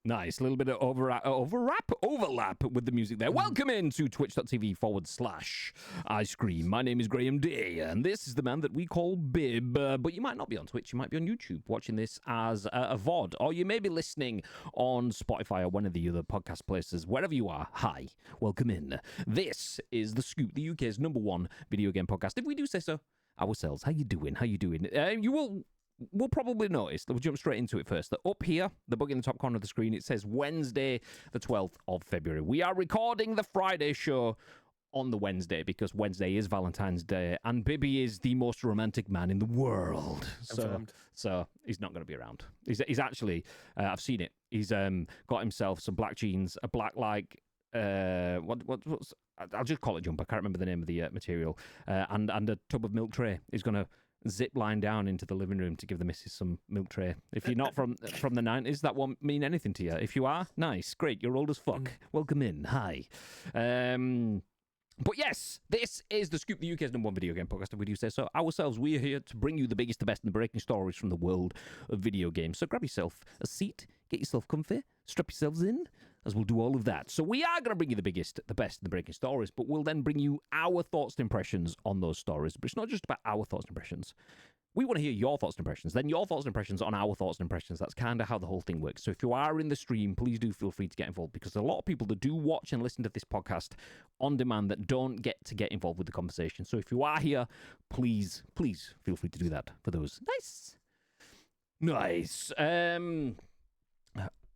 Nice. A little bit of overlap with the music there. Welcome into twitch.tv/ice cream. My name is Graham Day, and this is the man that we call Bib. But you might not be on Twitch. You might be on YouTube watching this as a VOD, or you may be listening on Spotify or one of the other podcast places. Wherever you are, hi. Welcome in. This is The Scoop, the UK's #1 video game podcast. If we do say so ourselves. How you doing? We'll probably notice that we'll jump straight into it first. That up here, the bug in the top corner of the screen, it says Wednesday, the 12th of February. We are recording the Friday show on the Wednesday because Wednesday is Valentine's Day, and Bibby is the most romantic man in the world. So he's not going to be around. He's actually, I've seen it. He's got himself some black jeans, a black what's I'll just call it jumper. I can't remember the name of the material, and a tub of milk tray. He's going to zip line down into the living room to give the missus some milk tray. If you're not from the 90s, that won't mean anything to you. If you are, nice, great, you're old as fuck. Welcome in, hi. But yes, this is The Scoop, the UK's #1 video game podcast, and we do say so ourselves. We are here to bring you the biggest, the best, and the breaking stories from the world of video games. So grab yourself a seat, get yourself comfy, strap yourselves in, as we'll do all of that. So we are going to bring you the biggest, the best, and the breaking stories, but we'll then bring you our thoughts and impressions on those stories. But it's not just about our thoughts and impressions. We want to hear your thoughts and impressions, then your thoughts and impressions on our thoughts and impressions. That's kind of how the whole thing works. So if you are in the stream, please do feel free to get involved, because there's a lot of people that do watch and listen to this podcast on demand that don't get involved with the conversation. So if you are here, please feel free to do that for those. Nice.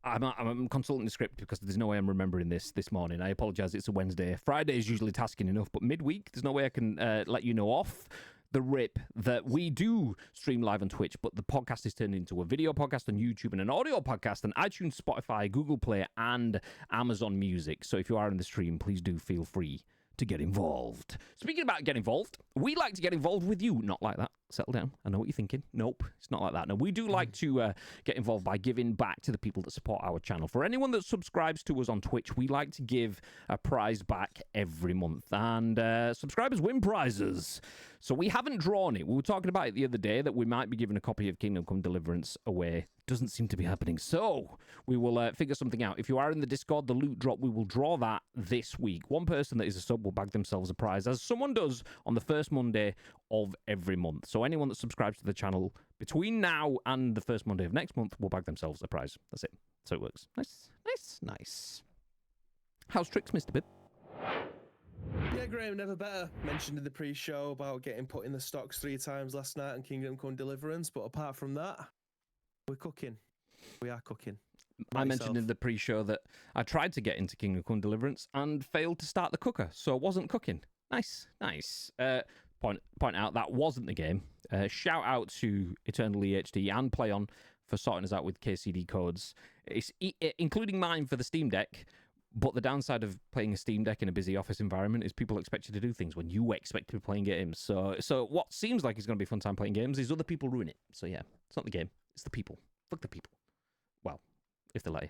I'm consulting the script because there's no way I'm remembering this morning. I apologize. It's a Wednesday. Friday is usually tasking enough, but midweek, there's no way I can let you know off the rip that we do stream live on Twitch, but the podcast is turned into a video podcast on YouTube and an audio podcast on iTunes, Spotify, Google Play, and Amazon Music. So if you are in the stream, please do feel free to get involved. Speaking about getting involved, we like to get involved with you. Not like that. Settle down. I know what you're thinking. Nope, it's not like that. No, we do like to get involved by giving back to the people that support our channel. For anyone that subscribes to us on Twitch, we like to give a prize back every month, and subscribers win prizes. So we haven't drawn it. We were talking about it the other day that we might be giving a copy of Kingdom Come Deliverance away. Doesn't seem to be happening. So we will figure something out. If you are in the Discord, the loot drop, we will draw that this week. One person that is a sub will bag themselves a prize, as someone does on the first Monday of every month. So anyone that subscribes to the channel between now and the first Monday of next month will bag themselves a prize. That's it. So it works. Nice. How's tricks, Mr. Bib? Yeah, Graham, never better. Mentioned in the pre-show about getting put in the stocks 3 times last night on Kingdom Come Deliverance, but apart from that, we're cooking. We are cooking. I mentioned in the pre-show that I tried to get into Kingdom Come Deliverance and failed to start the cooker, so it wasn't cooking. Nice. Point out that wasn't the game. Shout out to Eternal EHD and PlayOn for sorting us out with KCD codes. It's including mine for the Steam Deck. But the downside of playing a Steam Deck in a busy office environment is people expect you to do things when you expect to be playing games. So what seems like it's going to be a fun time playing games is other people ruin it. So yeah, it's not the game, it's the people. Fuck the people. Well, if they let you.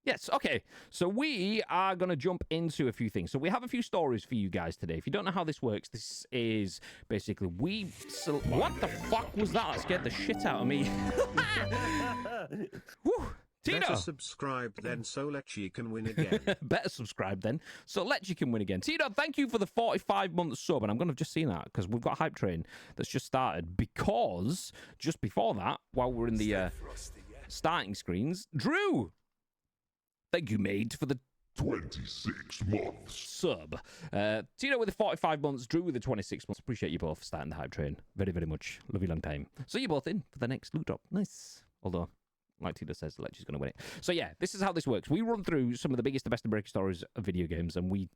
Yes, okay. So we are going to jump into a few things. So we have a few stories for you guys today. If you don't know how this works, this is basically what the fuck was that? That scared the shit out of me. Whew. Tino. Better subscribe then so Lecce can win again. Better subscribe then so Lecce can win again. Tino, thank you for the 45-month sub, and I'm going to have just seen that because we've got Hype Train that's just started, because just before that, while we're in the starting screens, Drew, thank you, mate, for the 26 months sub. Tino with the 45 months, Drew with the 26 months. Appreciate you both starting the Hype Train. Very, very much. Love you long time. So you're both in for the next loot drop. Nice. Although, like Tito says, Lecce's going to win it. So yeah, this is how this works. We run through some of the biggest, the best, and breaking stories of video games, and we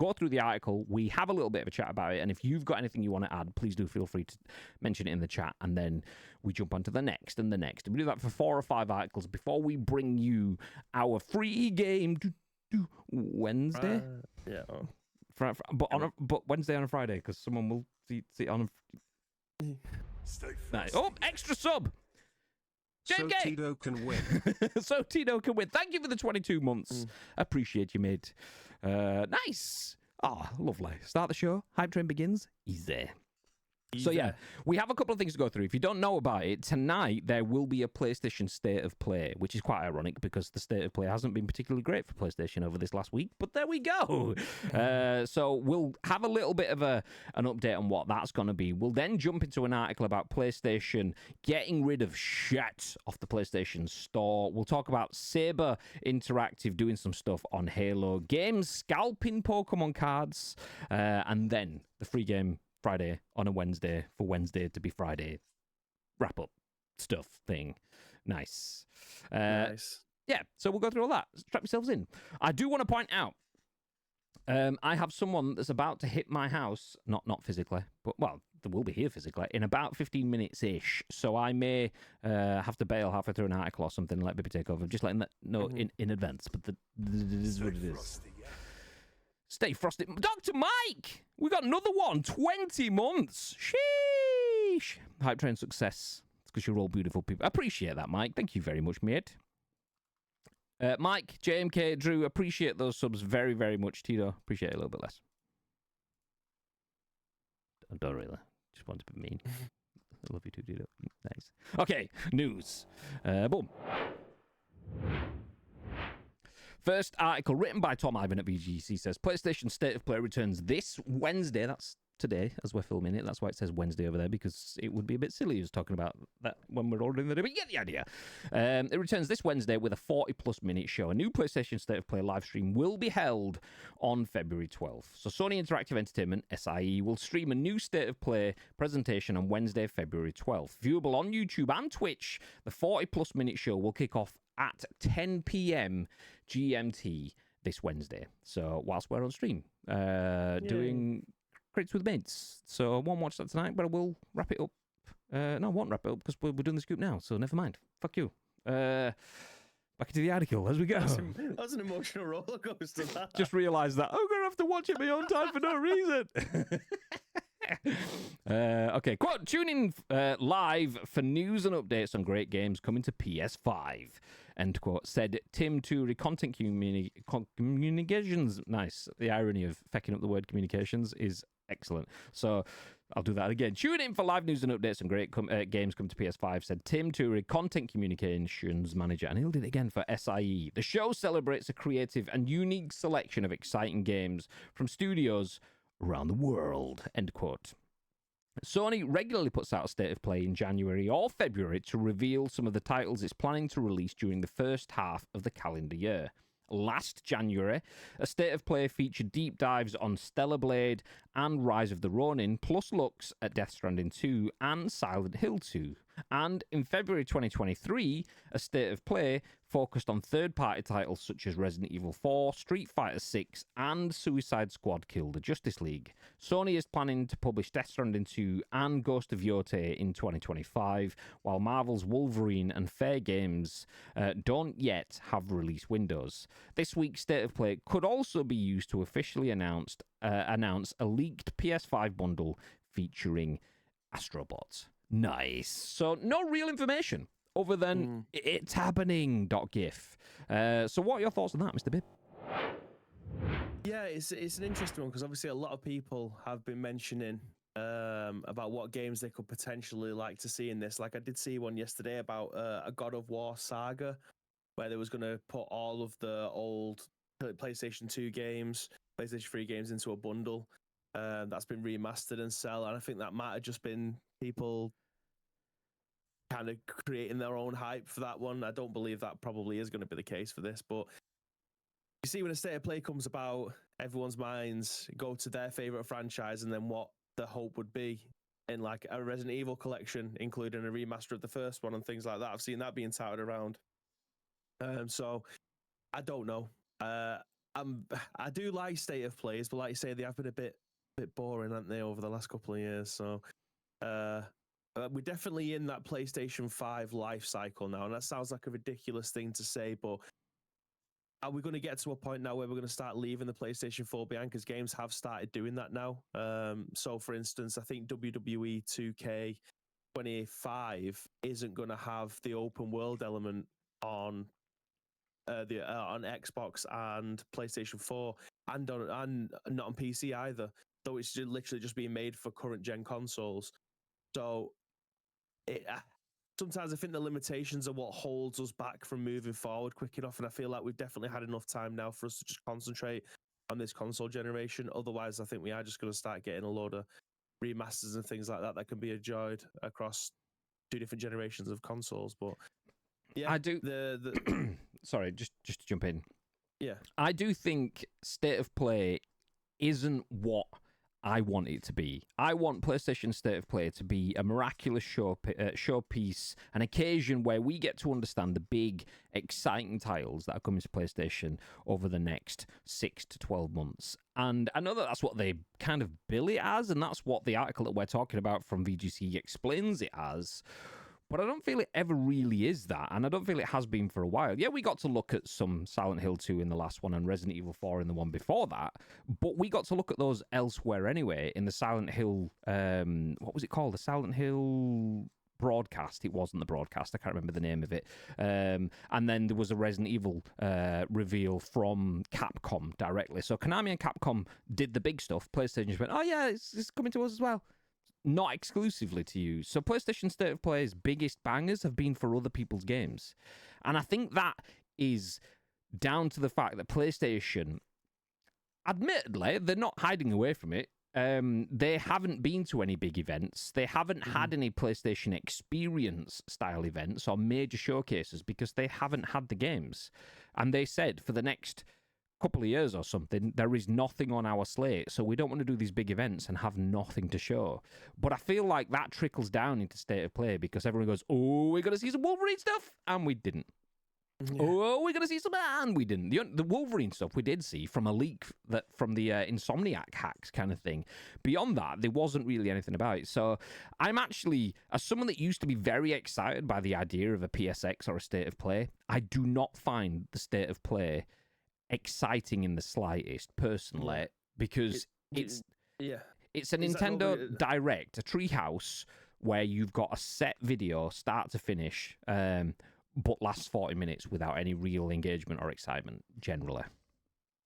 go through the article. We have a little bit of a chat about it, and if you've got anything you want to add, please do feel free to mention it in the chat, and then we jump on to the next and the next. We do that for 4 or 5 articles before we bring you our free game Wednesday. Yeah. But Wednesday on a Friday, because someone will see it on a... Stay Nice. Oh, extra sub! So Tito can win. So Tito can win. Thank you for the 22 months. Appreciate you, mate. Nice. Oh, lovely. Start the show. Hype Train begins. Easy. So yeah, we have a couple of things to go through. If you don't know about it, tonight there will be a PlayStation State of Play, which is quite ironic because the State of Play hasn't been particularly great for PlayStation over this last week, but there we go. So we'll have a little bit of an update on what that's going to be. We'll then jump into an article about PlayStation getting rid of shit off the PlayStation Store. We'll talk about Saber Interactive doing some stuff on Halo games, scalping Pokemon cards, and then the free game Friday on a Wednesday for Wednesday to be Friday. Wrap up stuff thing. Nice. Nice. Yeah, so we'll go through all that. Strap yourselves in. I do want to point out, I have someone that's about to hit my house, not physically, but, well, they will be here physically, in about 15 minutes-ish. So I may have to bail halfway through an article or something and let Bippy take over. Just letting that know in advance. But this is what it is. Stay frosty. Dr. Mike! We got another one. 20 months. Sheesh. Hype train success. It's because you're all beautiful people. I appreciate that, Mike. Thank you very much, mate. Mike, JMK, Drew, appreciate those subs very, very much. Tito, appreciate it a little bit less. I don't really. Just want to be mean. I love you too, Tito. Nice. Okay, news. Boom. First article written by Tom Ivan at BGC says PlayStation State of Play returns this Wednesday. That's today as we're filming it. That's why it says Wednesday over there, because it would be a bit silly us talking about that when we're already in the day. But you get the idea. It returns this Wednesday with a 40-plus minute show. A new PlayStation State of Play live stream will be held on February 12th. So Sony Interactive Entertainment, SIE, will stream a new State of Play presentation on Wednesday, February 12th. Viewable on YouTube and Twitch, the 40-plus minute show will kick off at 10 p.m. GMT this Wednesday. So whilst we're on stream, doing Crits with Mates. So I won't watch that tonight, but I will wrap it up. No, I won't wrap it up because we're doing the scoop now, so never mind. Fuck you. Back into the article as we go. That's an emotional roller coaster. Just realised that I'm going to have to watch it my own time for no reason. Okay, quote, tune in live for news and updates on great games coming to PS5, end quote, said Tim Turi, content communications. Nice. The irony of fecking up the word communications is excellent. So I'll do that again. Tune in for live news and updates on great games coming to PS5, said Tim Turi, content communications manager, and he'll do it again for SIE. The show celebrates a creative and unique selection of exciting games from studios around the world, end quote. Sony regularly puts out a State of Play in January or February to reveal some of the titles it's planning to release during the first half of the calendar year. Last January, a State of Play featured deep dives on Stellar Blade and Rise of the Ronin, plus looks at Death Stranding 2 and Silent Hill 2. And in February 2023, a State of Play focused on third-party titles such as Resident Evil 4, Street Fighter 6, and Suicide Squad Kill the Justice League. Sony is planning to publish Death Stranding 2 and Ghost of Yotei in 2025, while Marvel's Wolverine and Fair Games don't yet have release windows. This week's State of Play could also be used to officially announce a leaked PS5 bundle featuring Astrobots. Nice. So no real information other than it's happening. .gif. So what are your thoughts on that, Mr. Bibb? Yeah, it's an interesting one because obviously a lot of people have been mentioning about what games they could potentially like to see in this. Like I did see one yesterday about a God of War saga where they was going to put all of the old PlayStation 2 games, PlayStation 3 games into a bundle that's been remastered and sell. And I think that might have just been people kind of creating their own hype for that one. I don't believe that probably is going to be the case for this, but you see, when a State of Play comes about, everyone's minds go to their favorite franchise and then what the hope would be in like a Resident Evil collection, including a remaster of the first one and things like that. I've seen that being touted around. So I don't know. I do like State of Plays, but like you say, they have been a bit boring, haven't they, over the last couple of years? So we're definitely in that PlayStation 5 life cycle now, and that sounds like a ridiculous thing to say, but are we going to get to a point now where we're going to start leaving the PlayStation 4 behind? Because games have started doing that now. So, for instance, I think WWE 2K25 isn't going to have the open world element on Xbox and PlayStation 4, and not on PC either. So it's literally just being made for current gen consoles. So sometimes I think the limitations are what holds us back from moving forward quick enough. And I feel like we've definitely had enough time now for us to just concentrate on this console generation. Otherwise, I think we are just going to start getting a load of remasters and things like that can be enjoyed across 2 different generations of consoles. But yeah, I do. Sorry, just to jump in. Yeah, I do think State of Play isn't what I want it to be. I want PlayStation State of Play to be a miraculous showpiece, an occasion where we get to understand the big, exciting titles that are coming to PlayStation over the next 6 to 12 months. And I know that that's what they kind of bill it as, and that's what the article that we're talking about from VGC explains it as. But I don't feel it ever really is that, and I don't feel it has been for a while. Yeah, we got to look at some Silent Hill 2 in the last one and Resident Evil 4 in the one before that, but we got to look at those elsewhere anyway in the Silent Hill, what was it called? The Silent Hill broadcast. It wasn't the broadcast. I can't remember the name of it. And then there was a Resident Evil reveal from Capcom directly. So Konami and Capcom did the big stuff. PlayStation just went, oh yeah, it's coming to us as well. Not exclusively to you. So PlayStation State of Play's biggest bangers have been for other people's games. And I think that is down to the fact that PlayStation, admittedly, they're not hiding away from it. They haven't been to any big events. They haven't had any PlayStation Experience style events or major showcases because they haven't had the games. And they said for the next couple of years or something, there is nothing on our slate, so we don't want to do these big events and have nothing to show. But I feel like that trickles down into State of Play because everyone goes, oh, we're going to see some Wolverine stuff, and we didn't. Yeah. Oh, we're going to see some, and we didn't. The Wolverine stuff we did see from a leak that from the Insomniac hacks kind of thing. Beyond that, there wasn't really anything about it. So I'm actually, as someone that used to be very excited by the idea of a PSX or a State of Play, I do not find the State of Play exciting in the slightest, personally, because it's a Nintendo Direct, a treehouse where you've got a set video, start to finish, but lasts 40 minutes without any real engagement or excitement, generally.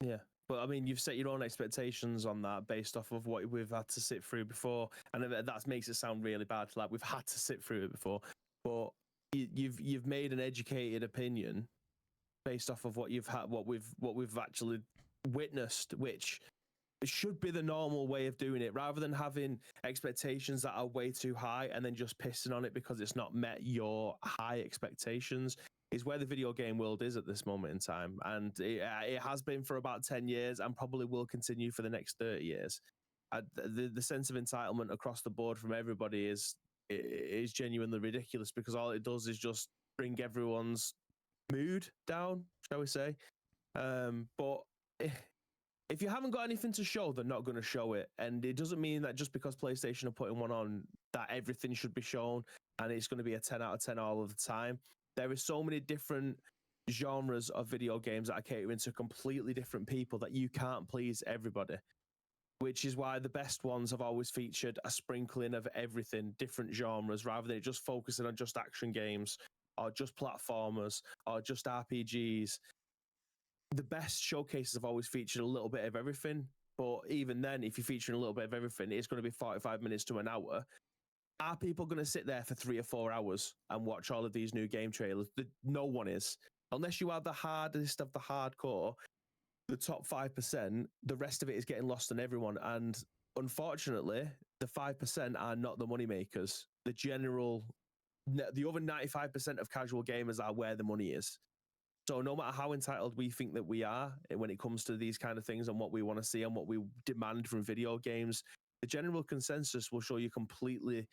Yeah, but I mean, you've set your own expectations on that based off of what we've had to sit through before, and that makes it sound really bad. Like we've had to sit through it before, but you've made an educated opinion based off of what you've had, what we've actually witnessed, which should be the normal way of doing it, rather than having expectations that are way too high and then just pissing on it because it's not met your high expectations. Is where the video game world is at this moment in time, and it has been for about 10 years and probably will continue for the next 30 years. The sense of entitlement across the board from everybody is genuinely ridiculous, because all it does is just bring everyone's mood down, shall we say. But if you haven't got anything to show, they're not going to show it. And it doesn't mean that just because PlayStation are putting one on, that everything should be shown and it's going to be a 10 out of 10 all of the time. There are so many different genres of video games that are catering to completely different people that you can't please everybody, which is why the best ones have always featured a sprinkling of everything, different genres, rather than just focusing on just action games or just platformers or just RPGs. The best showcases have always featured a little bit of everything, but even then, if you're featuring a little bit of everything, it's going to be 45 minutes to an hour. Are people going to sit there for 3 or 4 hours and watch all of these new game trailers? No one is. Unless you are the hardest of the hardcore, the top 5%, the rest of it is getting lost on everyone. And unfortunately, the 5% are not the money makers. The other 95% of casual gamers are where the money is. So no matter how entitled we think that we are when it comes to these kind of things and what we want to see and what we demand from video games, the general consensus will show you completely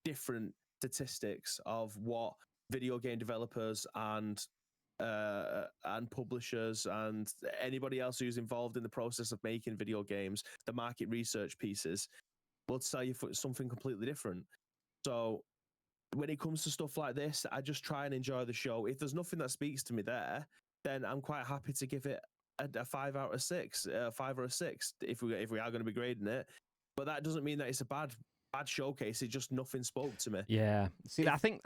different statistics of what video game developers and publishers and anybody else who's involved in the process of making video games, the market research pieces, will tell you something completely different. So when it comes to stuff like this, I just try and enjoy the show. If there's nothing that speaks to me there, then I'm quite happy to give it a 5 out of 6, 5 or a 6 if we are going to be grading it. But that doesn't mean that it's a bad showcase. It just nothing spoke to me. Yeah. See, I think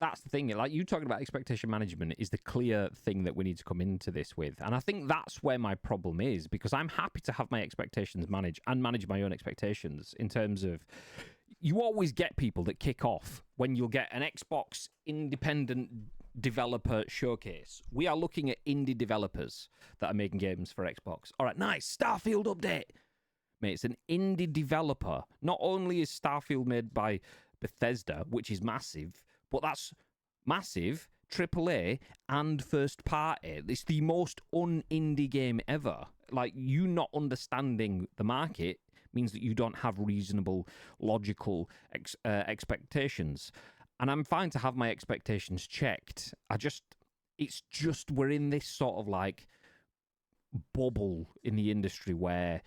that's the thing. Like you talking about expectation management is the clear thing that we need to come into this with. And I think that's where my problem is, because I'm happy to have my expectations managed and manage my own expectations in terms of, you always get people that kick off when you'll get an Xbox independent developer showcase. We are looking at indie developers that are making games for Xbox. All right, nice. Starfield update. Mate, it's an indie developer. Not only is Starfield made by Bethesda, which is massive, but that's massive, AAA, and first party. It's the most un-indie game ever. Like, you not understanding the market means that you don't have reasonable, logical expectations. And I'm fine to have my expectations checked. It's just we're in this sort of like bubble in the industry where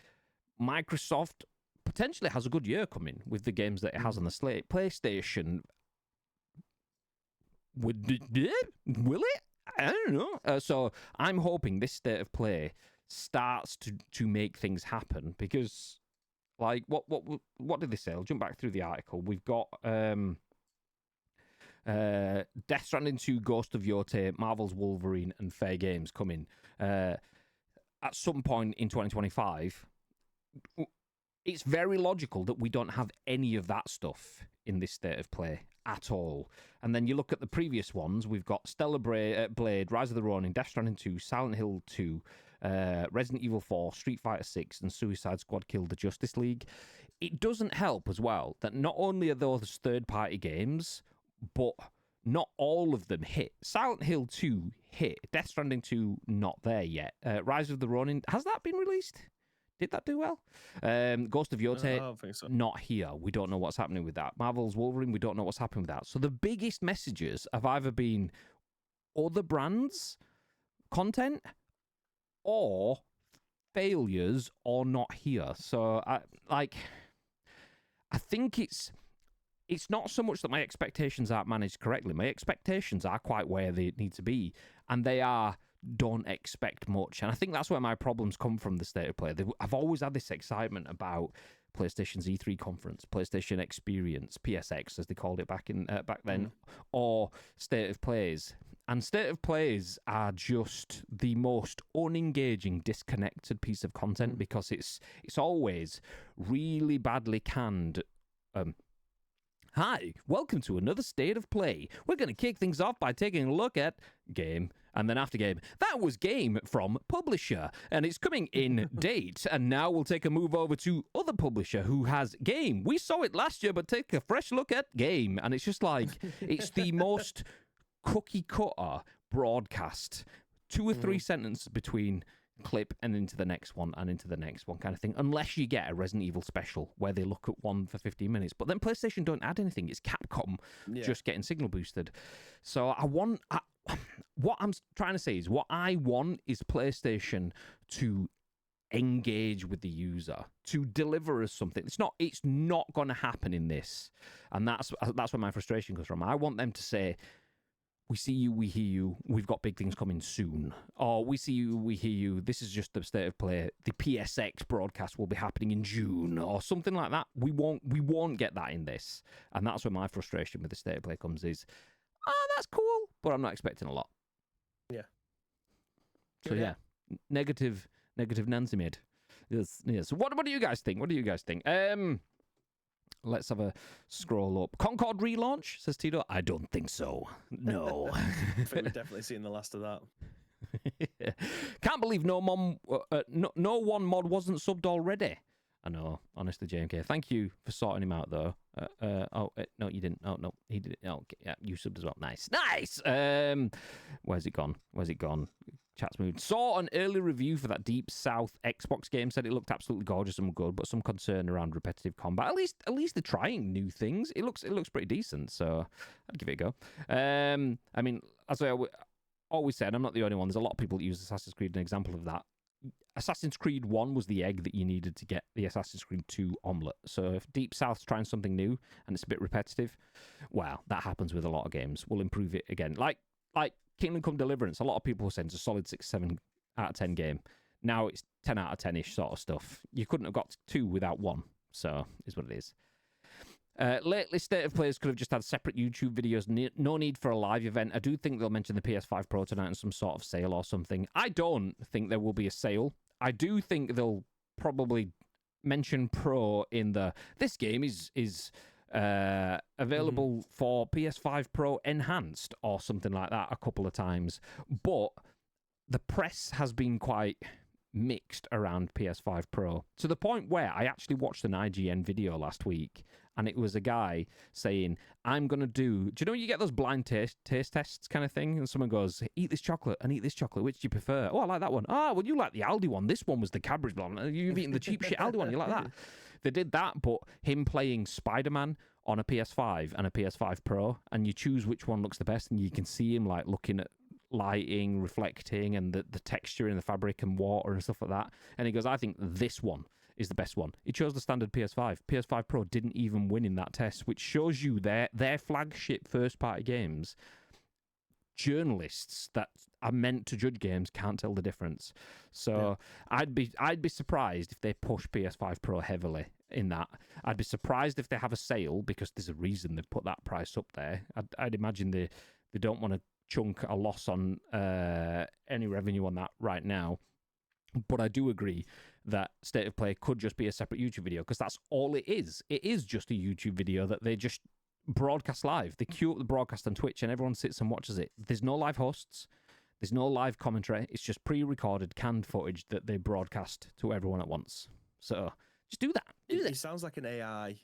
Microsoft potentially has a good year coming with the games that it has on the slate. PlayStation, will it? I don't know. So I'm hoping this state of play starts to make things happen, because, like, what did they say? I'll jump back through the article. We've got Death Stranding 2, Ghost of Yotei, Marvel's Wolverine, and Fair Games coming at some point in 2025. It's very logical that we don't have any of that stuff in this state of play at all. And then you look at the previous ones, we've got Stellar Blade, Rise of the Ronin, Death Stranding 2, Silent Hill 2, Resident Evil 4, Street Fighter 6, and Suicide Squad Killed the Justice League. It doesn't help as well that not only are those third-party games, but not all of them hit. Silent Hill 2 hit. Death Stranding 2, not there yet. Rise of the Ronin, has that been released? Did that do well? Ghost of Yotei, I don't think so. not here. We don't know what's happening with that. Marvel's Wolverine, we don't know what's happening with that. So the biggest messages have either been other brands' content or failures or not here. So I think it's not so much that my expectations aren't managed correctly. My expectations are quite where they need to be, and they are don't expect much. And I think that's where my problems come from, the state of play. I've always had this excitement about PlayStation's E3 conference, PlayStation Experience, PSX as they called it back then, or state of plays. And state of plays are just the most unengaging, disconnected piece of content, because it's always really badly canned. Hi, welcome to another State of Play. We're going to kick things off by taking a look at game, and then after game. That was game from publisher, and it's coming in date. And now we'll take a move over to other publisher who has game. We saw it last year, but take a fresh look at game. And it's just like, it's the most cookie cutter broadcast. 2 or 3 sentences between clip and into the next one and into the next one kind of thing, unless you get a Resident Evil special where they look at one for 15 minutes. But then PlayStation don't add anything. It's Capcom just getting signal boosted. So what I'm trying to say is, what I want is PlayStation to engage with the user, to deliver us something. It's not going to happen in this, and that's where my frustration comes from. I want them to say, we see you, we hear you, we've got big things coming soon. Or we see you, we hear you, this is just the state of play. The PSX broadcast will be happening in June, or something like that. We won't get that in this. And that's where my frustration with the state of play comes is, that's cool, but I'm not expecting a lot. Yeah. So yeah, negative Nancy made. Yes. So what do you guys think? Let's have a scroll up. Concord relaunch, says Tito. I don't think so. No. I think we've definitely seen the last of that. Can't believe no one mod wasn't subbed already. I know, honestly, JMK. Thank you for sorting him out, though. No, you didn't. Oh, no, he did. Oh, okay, yeah, you subbed as well. Nice. Where's it gone? Chat's moved. Saw an early review for that Deep South Xbox game. Said it looked absolutely gorgeous and good, but some concern around repetitive combat. At least they're trying new things. It looks pretty decent, so I'd give it a go. I mean, as I always said, I'm not the only one. There's a lot of people that use Assassin's Creed. An example of that. Assassin's Creed 1 was the egg that you needed to get the Assassin's Creed 2 omelette. So if Deep South's trying something new and it's a bit repetitive, well, that happens with a lot of games. We'll improve it again. Like Kingdom Come Deliverance, a lot of people were saying it's a solid 6-7 out of 10 game. Now it's 10 out of 10-ish sort of stuff. You couldn't have got 2 without 1. So is what it is. Lately, State of Players could have just had separate YouTube videos. No need for a live event. I do think they'll mention the PS5 Pro tonight and some sort of sale or something. I don't think there will be a sale. I do think they'll probably mention Pro in the... This game is available for PS5 Pro Enhanced or something like that a couple of times. But the press has been quite mixed around PS5 Pro, to the point where I actually watched an IGN video last week, and it was a guy saying, I'm going to do you know you get those blind taste tests kind of thing, and someone goes, eat this chocolate and eat this chocolate, which do you prefer? Oh, I like that one. Ah, well, you like the Aldi one. This one was the Cadbury's one. You've eaten the cheap shit Aldi one. You like that? They did that, but him playing Spider-Man on a PS5 and a PS5 Pro, and you choose which one looks the best, and you can see him like looking at lighting, reflecting, and the texture in the fabric and water and stuff like that. And he goes, I think this one is the best one. He chose the standard PS5. PS5 Pro didn't even win in that test, which shows you their flagship first-party games, journalists that are meant to judge games can't tell the difference. So I'd be surprised if they push PS5 Pro heavily in that. I'd be surprised if they have a sale, because there's a reason they've put that price up there. I'd imagine they don't want to chunk a loss on any revenue on that right now. But I do agree that State of Play could just be a separate YouTube video, because that's all it is. It is just a YouTube video that they just broadcast live. They queue up the broadcast on Twitch and everyone sits and watches it. There's no live hosts. There's no live commentary. It's just pre-recorded canned footage that they broadcast to everyone at once. So just do that. It sounds like an AI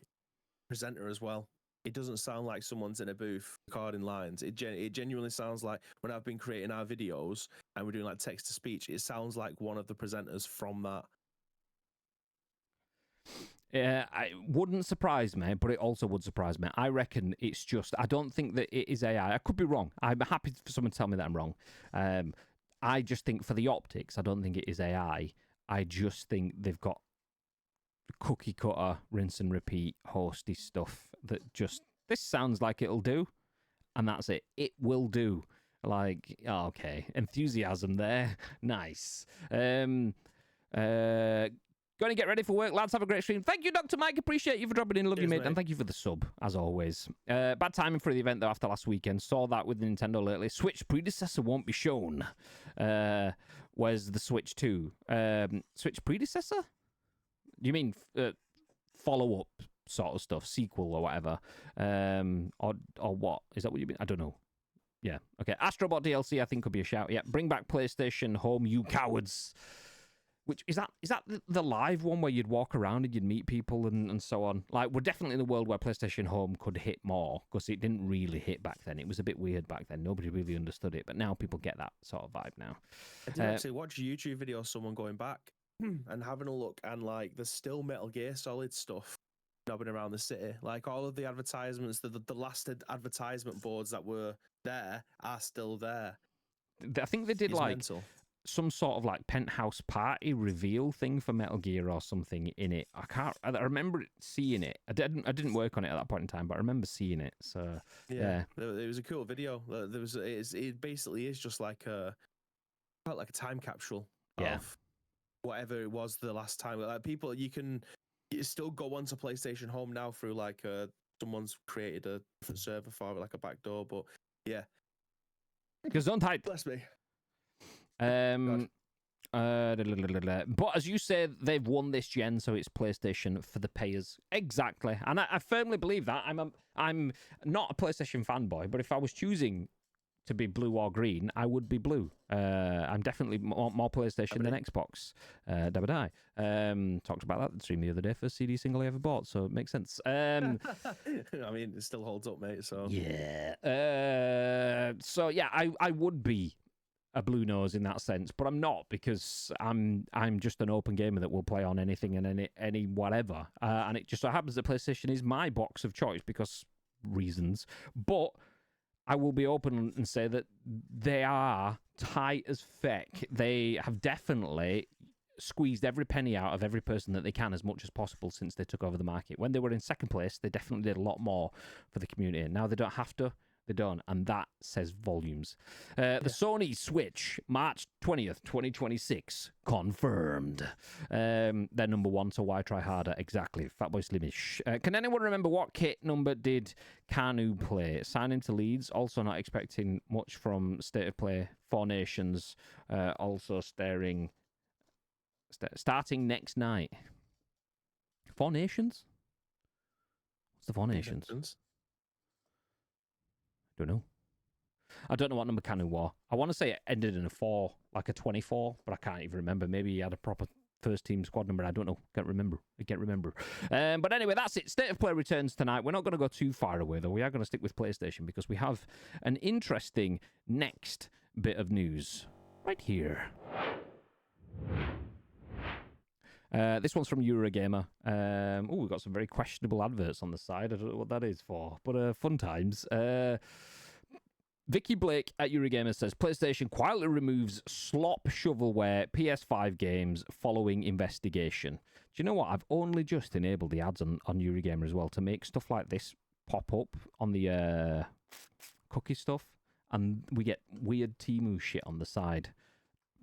presenter as well. It doesn't sound like someone's in a booth recording lines. It genuinely sounds like, when I've been creating our videos and we're doing like text to speech, it sounds like one of the presenters from that. It wouldn't surprise me, but it also would surprise me. I reckon it's just, I don't think that it is AI. I could be wrong. I'm happy for someone to tell me that I'm wrong. I just think for the optics, I don't think it is AI. I just think they've got cookie cutter, rinse and repeat, hosty stuff that just, this sounds like it'll do, and that's it. It will do. Like, oh, okay, enthusiasm there. Nice. Going to get ready for work, lads. Have a great stream. Thank you, Dr. Mike. Appreciate you for dropping in. Love you, mate. And thank you for the sub, as always. Bad timing for the event, though, after last weekend. Saw that with Nintendo lately. Switch predecessor won't be shown. Where's the Switch 2? Switch predecessor? You mean follow-up sort of stuff, sequel or whatever? Or what? Is that what you mean? I don't know. Yeah. Okay. Astrobot DLC, I think, could be a shout. Yeah. Bring back PlayStation Home, you cowards. Which is that the live one where you'd walk around and you'd meet people and so on? Like, we're definitely in a world where PlayStation Home could hit more, because it didn't really hit back then. It was a bit weird back then. Nobody really understood it, but now people get that sort of vibe now. I did actually watch a YouTube video of someone going back and having a look, and like, there's still Metal Gear Solid stuff knobbing around the city. Like, all of the advertisements, the last advertisement boards that were there are still there. I think they did It's like mental. some sort of like penthouse party reveal thing for Metal Gear or something in it. I remember seeing it. I didn't work on it at that point in time, but I remember seeing it. So yeah. It was a cool video. It basically is just like felt like a time capsule of whatever it was the last time. Like, people, you still go onto PlayStation Home now through like someone's created a different server for it, like a backdoor. But yeah, because don't type. bless me. But as you say, they've won this gen, so it's PlayStation for the payers. Exactly, and I firmly believe that. I'm not a PlayStation fanboy, but if I was choosing to be blue or green, I would be blue. I'm definitely more PlayStation than Xbox. Dabba die. Talked about that in the stream the other day. First CD single I ever bought, so it makes sense. I mean, it still holds up, mate. So yeah. So yeah, I would be a blue nose in that sense, but I'm not, because I'm just an open gamer that will play on anything and any whatever, and it just so happens that PlayStation is my box of choice because reasons. But I will be open and say that they are tight as feck. They have definitely squeezed every penny out of every person that they can as much as possible since they took over the market. When they were in second place, they definitely did a lot more for the community. Now they don't have to. They don't, and that says volumes. The Sony Switch, March 20th, 2026, confirmed. They're number one, so why try harder? Exactly. Fatboy Slimish. Can anyone remember what kit number did Kanu play? Signing to Leeds, also not expecting much from State of Play. Four Nations, also starting next night. Four Nations? What's the Four Nations? Don't know. I don't know what number Canu wore. I want to say it ended in a 4, like a 24, but I can't even remember. Maybe he had a proper first team squad number. I don't know. Can't remember. But anyway, that's it. State of Play returns tonight. We're not going to go too far away, though. We are going to stick with PlayStation because we have an interesting next bit of news right here. This one's from Eurogamer. We've got some very questionable adverts on the side. I don't know what that is for, but fun times. Vikki Blake at Eurogamer says, PlayStation quietly removes slop shovelware PS5 games following investigation. Do you know what? I've only just enabled the ads on Eurogamer as well to make stuff like this pop up on the cookie stuff, and we get weird Temu shit on the side.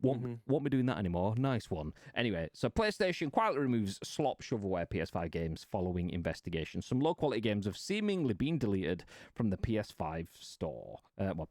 Won't be doing that anymore. Nice one. Anyway, so PlayStation quietly removes slop shovelware PS5 games following investigation. Some low-quality games have seemingly been deleted from the PS5 store.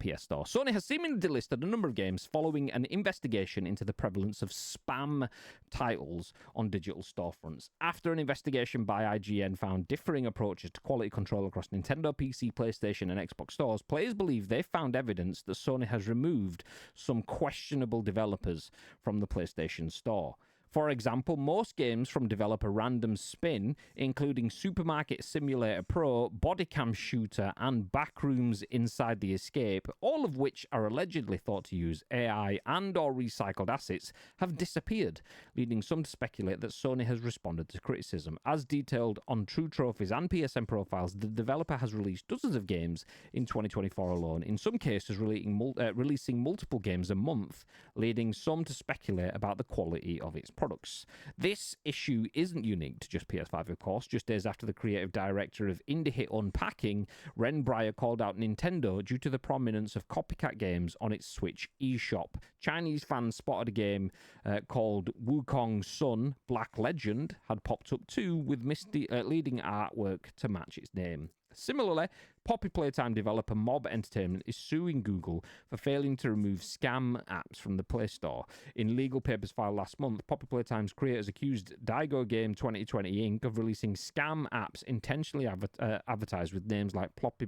PS Store. Sony has seemingly delisted a number of games following an investigation into the prevalence of spam titles on digital storefronts. After an investigation by IGN found differing approaches to quality control across Nintendo, PC, PlayStation, and Xbox stores, players believe they found evidence that Sony has removed some questionable developers from the PlayStation Store. For example, most games from developer Random Spin, including Supermarket Simulator Pro, Bodycam Shooter, and Backrooms Inside the Escape, all of which are allegedly thought to use AI and or recycled assets, have disappeared, leading some to speculate that Sony has responded to criticism. As detailed on True Trophies and PSN profiles, the developer has released dozens of games in 2024 alone, in some cases releasing multiple games a month, leading some to speculate about the quality of its products. This issue isn't unique to just PS5, of course. Just days after the creative director of Indie Hit Unpacking, Ren Breyer, called out Nintendo due to the prominence of copycat games on its Switch eShop. Chinese fans spotted a game called Wukong Sun Black Legend had popped up too, with leading artwork to match its name. Similarly, Poppy Playtime developer Mob Entertainment is suing Google for failing to remove scam apps from the Play Store. In legal papers filed last month, Poppy Playtime's creators accused Daigo Game 2020 Inc. of releasing scam apps intentionally advertised with names like Poppy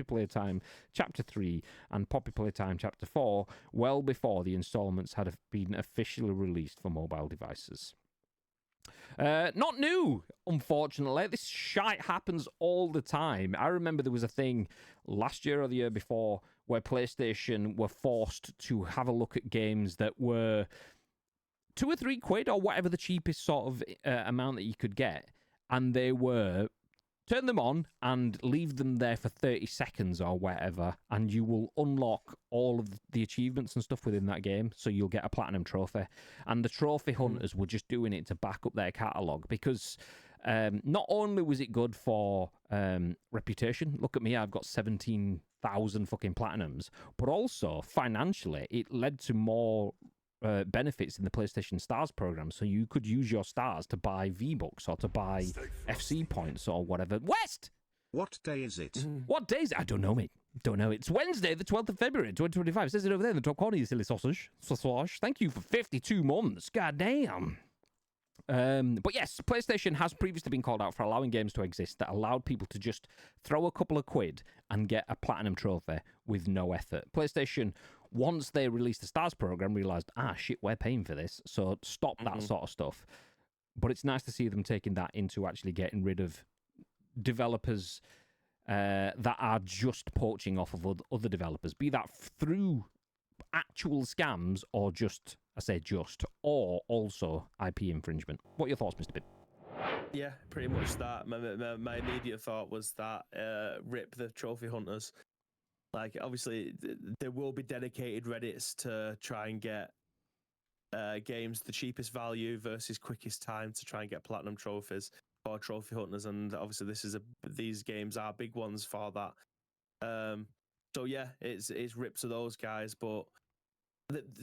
Playtime Chapter 3 and Poppy Playtime Chapter 4 well before the installments had been officially released for mobile devices. Not new, unfortunately. This shite happens all the time. I remember there was a thing last year or the year before where PlayStation were forced to have a look at games that were £2 or £3 or whatever the cheapest sort of amount that you could get, and they were turn them on and leave them there for 30 seconds or whatever, and you will unlock all of the achievements and stuff within that game, so you'll get a platinum trophy. And the trophy hunters were just doing it to back up their catalogue, because not only was it good for reputation, look at me, I've got 17,000 fucking platinums, but also financially it led to more benefits in the PlayStation Stars program, so you could use your stars to buy V-Bucks or to buy FC points or whatever. West! What day is it? What day is it? I don't know, mate. Don't know. It's Wednesday, the 12th of February, 2025. It says it over there in the top corner, you silly sausage. Thank you for 52 months. God damn. But yes, PlayStation has previously been called out for allowing games to exist that allowed people to just throw a couple of quid and get a platinum trophy with no effort. PlayStation, once they released the Stars program, realised, shit, we're paying for this, so stop that sort of stuff. But it's nice to see them taking that into actually getting rid of developers that are just poaching off of other developers, be that through actual scams or just, I say just, or also IP infringement. What are your thoughts, Mr. Bibb? Yeah, pretty much that. My immediate thought was that rip the trophy hunters. Like, obviously, there will be dedicated Reddits to try and get games the cheapest value versus quickest time to try and get platinum trophies for trophy hunters, and obviously these games are big ones for that. So yeah, it's rip to those guys, but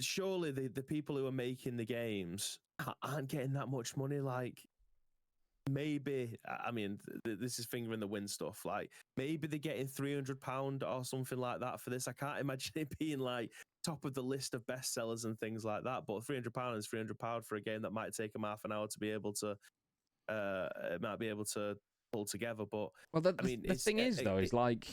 surely the people who are making the games aren't getting that much money. Like, maybe, I mean, this is finger in the wind stuff. Like, maybe they're getting £300 or something like that for this. I can't imagine it being like top of the list of bestsellers and things like that. But £300 is £300 for a game that might take them half an hour to be able to, pull together. But Well, I mean, the thing is, though, is like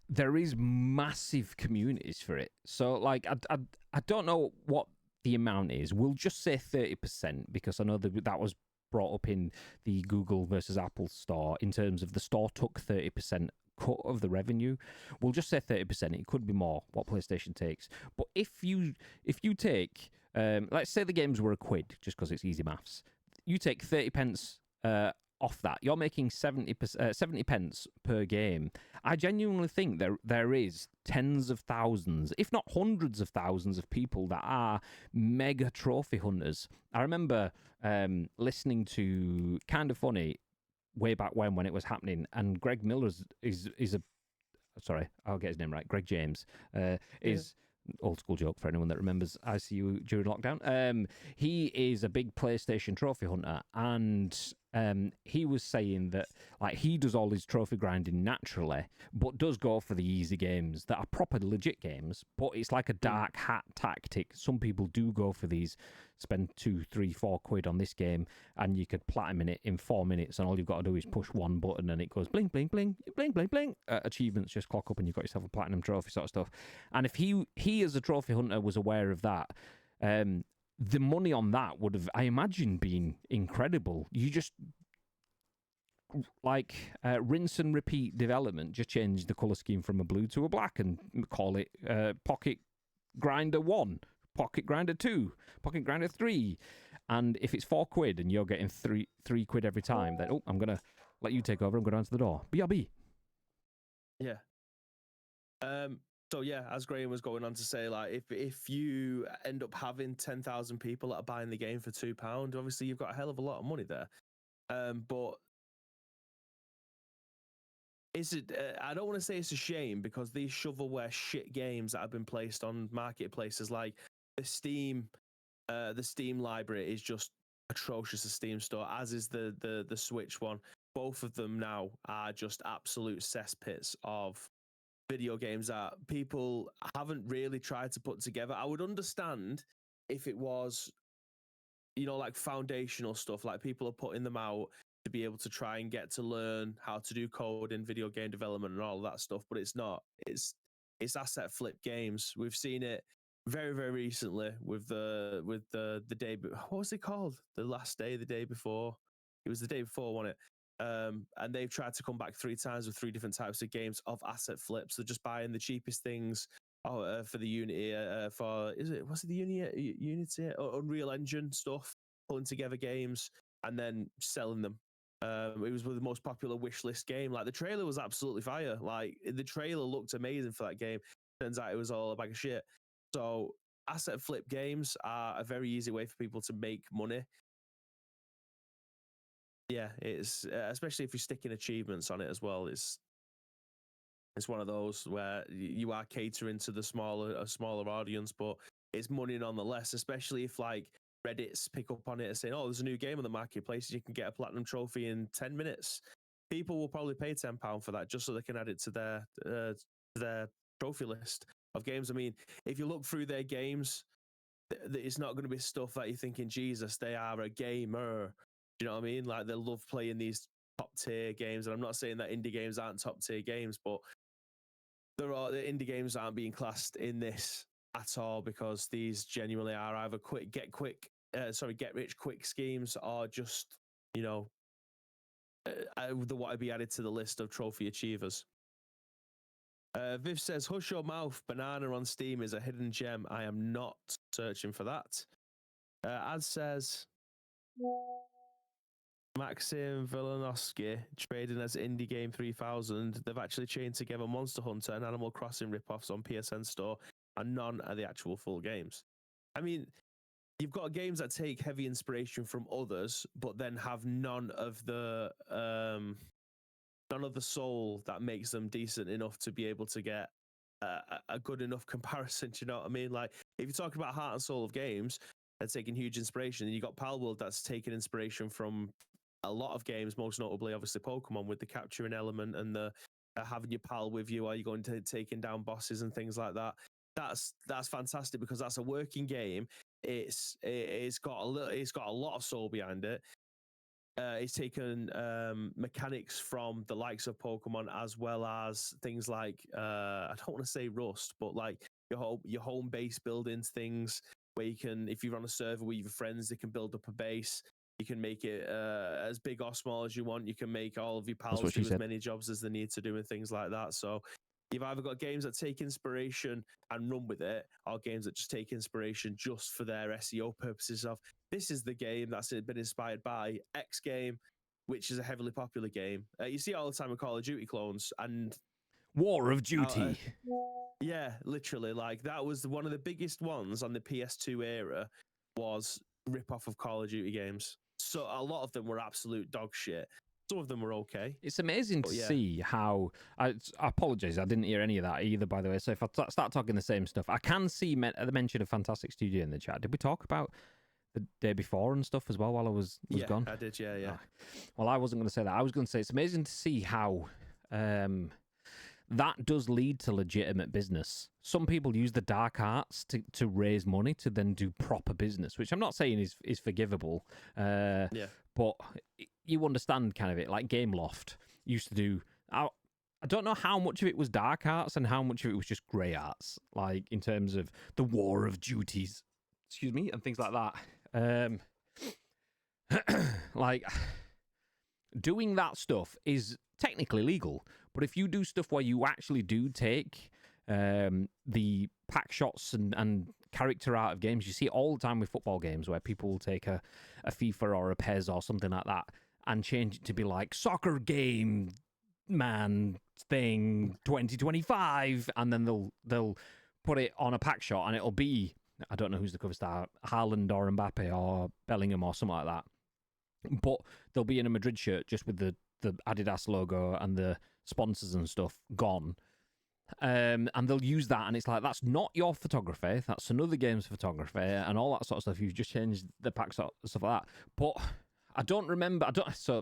there is massive communities for it. So, like, I don't know what the amount is. We'll just say 30% because I know that was brought up in the Google versus Apple store in terms of the store took 30% cut of the revenue. We'll just say 30%. It could be more what PlayStation takes. But if you take, let's say the games were a quid, just because it's easy maths. You take 30 pence off that, you're making 70 pence per game. I genuinely think there is tens of thousands, if not hundreds of thousands of people that are mega trophy hunters. I remember listening to Kind of Funny way back when it was happening, and Greg Miller is a sorry, I'll get his name right. Greg James is old school joke for anyone that remembers ICU during lockdown. He is a big PlayStation trophy hunter, and he was saying that like he does all his trophy grinding naturally, but does go for the easy games that are proper legit games. But it's like a dark hat tactic. Some people do go for these, spend 2, 3, 4 quid on this game, and you could platinum it in 4 minutes, and all you've got to do is push one button, and it goes bling, bling, bling, bling, bling, bling. Achievements just clock up, and you've got yourself a platinum trophy sort of stuff. And if he as a trophy hunter was aware of that, the money on that would have, I imagine, been incredible. You just like rinse and repeat development, just change the color scheme from a blue to a black and call it Pocket Grinder 1, Pocket Grinder 2, Pocket Grinder 3. And if it's 4 quid and you're getting 3 quid every time, then I'm gonna let you take over. I'm going to answer the door. BRB. Yeah. So yeah, as Graham was going on to say, like if you end up having 10,000 people that are buying the game for £2, obviously you've got a hell of a lot of money there. But is it? I don't want to say it's a shame because these shovelware shit games that have been placed on marketplaces like the Steam library is just atrocious. The Steam store, as is the Switch one. Both of them now are just absolute cesspits of video games that people haven't really tried to put together. I would understand if it was, like foundational stuff, like people are putting them out to be able to try and get to learn how to do code in video game development and all of that stuff, but it's not. It's asset flip games. We've seen it very, very recently with the day. What was it called? The last day, the day before. It was the day before, wasn't it? And they've tried to come back 3 times with 3 different types of games of asset flips. They're just buying the cheapest things for the Unity, was it the Unity or Unreal Engine stuff, pulling together games and then selling them. It was the most popular wish list game. Like the trailer was absolutely fire. Like the trailer looked amazing for that game. Turns out it was all a bag of shit. So asset flip games are a very easy way for people to make money. Yeah, it's especially if you're sticking achievements on it as well. It's one of those where you are catering to a smaller audience, but it's money nonetheless. Especially if like Reddit's pick up on it and saying, "Oh, there's a new game on the marketplace. You can get a platinum trophy in 10 minutes." People will probably pay £10 for that just so they can add it to their trophy list of games. I mean, if you look through their games, it's not going to be stuff that you're thinking, Jesus, they are a gamer. Do you know what I mean? Like they love playing these top tier games, and I'm not saying that indie games aren't top tier games, but the indie games aren't being classed in this at all because these genuinely are either get rich quick schemes or just the what would be added to the list of trophy achievers. Viv says, "Hush your mouth. Banana on Steam is a hidden gem. I am not searching for that." Ad says, Maxim Velenovsky trading as Indie Game 3000. They've actually chained together Monster Hunter and Animal Crossing ripoffs on PSN Store, and none are the actual full games. I mean, you've got games that take heavy inspiration from others, but then have none of the soul that makes them decent enough to be able to get a good enough comparison. Do you know what I mean? Like, if you're talking about heart and soul of games, they're taking huge inspiration. And you got Palworld that's taken inspiration from a lot of games, most notably, obviously, Pokemon with the capturing element and the having your pal with you while you're going to taking down bosses and things like that. That's fantastic because that's a working game. It's got a lot of soul behind it. it's taken mechanics from the likes of Pokemon, as well as things like I don't want to say Rust, but like your home base buildings, things where you can, if you're on a server with your friends, they can build up a base. You can make it as big or small as you want. You can make all of your pals do as many jobs as they need to do and things like that. So you've either got games that take inspiration and run with it, or games that just take inspiration just for their SEO purposes of, this is the game that's been inspired by X game, which is a heavily popular game. You see it all the time with Call of Duty clones and War of Duty. Yeah, literally. Like, that was one of the biggest ones on the PS2 era, was rip-off of Call of Duty games. So a lot of them were absolute dog shit. Some of them were okay. It's amazing to see how... I apologise, I didn't hear any of that either, by the way. So if I start talking the same stuff, I can see the mention of Fantastic Studio in the chat. Did we talk about the day before and stuff as well while I was gone? I did, yeah. Oh. Well, I wasn't going to say that. I was going to say it's amazing to see how... that does lead to legitimate business. Some people use the dark arts to raise money to then do proper business, which I'm not saying is forgivable. But you understand kind of it. Like Gameloft used to do... I don't know how much of it was dark arts and how much of it was just grey arts, like in terms of the War of Duties, and things like that. Like, doing that stuff is technically legal, but if you do stuff where you actually do take the pack shots and character out of games, you see it all the time with football games where people will take a FIFA or a PES or something like that and change it to be like soccer game man thing 2025, and then they'll put it on a pack shot and it'll be, I don't know who's the cover star, Haaland or Mbappe or Bellingham or something like that, but they'll be in a Madrid shirt just with the Adidas logo and the sponsors and stuff gone. And they'll use that, and it's like, that's not your photography, that's another game's photography, and all that sort of stuff. You've just changed the pack stuff like that. But so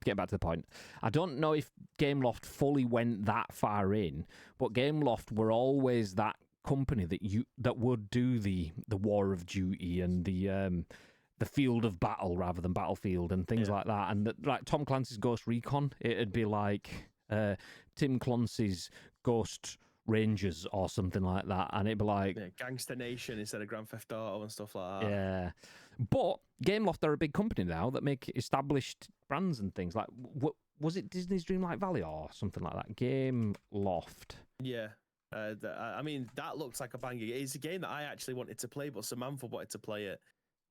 get back to the point. I don't know if Gameloft fully went that far in, but Gameloft were always that company that would do the War of Duty and the Field of Battle rather than Battlefield and things like that. And like Tom Clancy's Ghost Recon, it'd be like Tim Clancy's Ghost Rangers or something like that, and it'd be like Gangster Nation instead of Grand Theft Auto and stuff like that. Yeah, but Gameloft are a big company now that make established brands and things. Like, was it Disney's Dreamlight Valley or something like that? Gameloft. Yeah. I mean, that looks like a banger. It's a game that I actually wanted to play, but Samantha wanted to play it,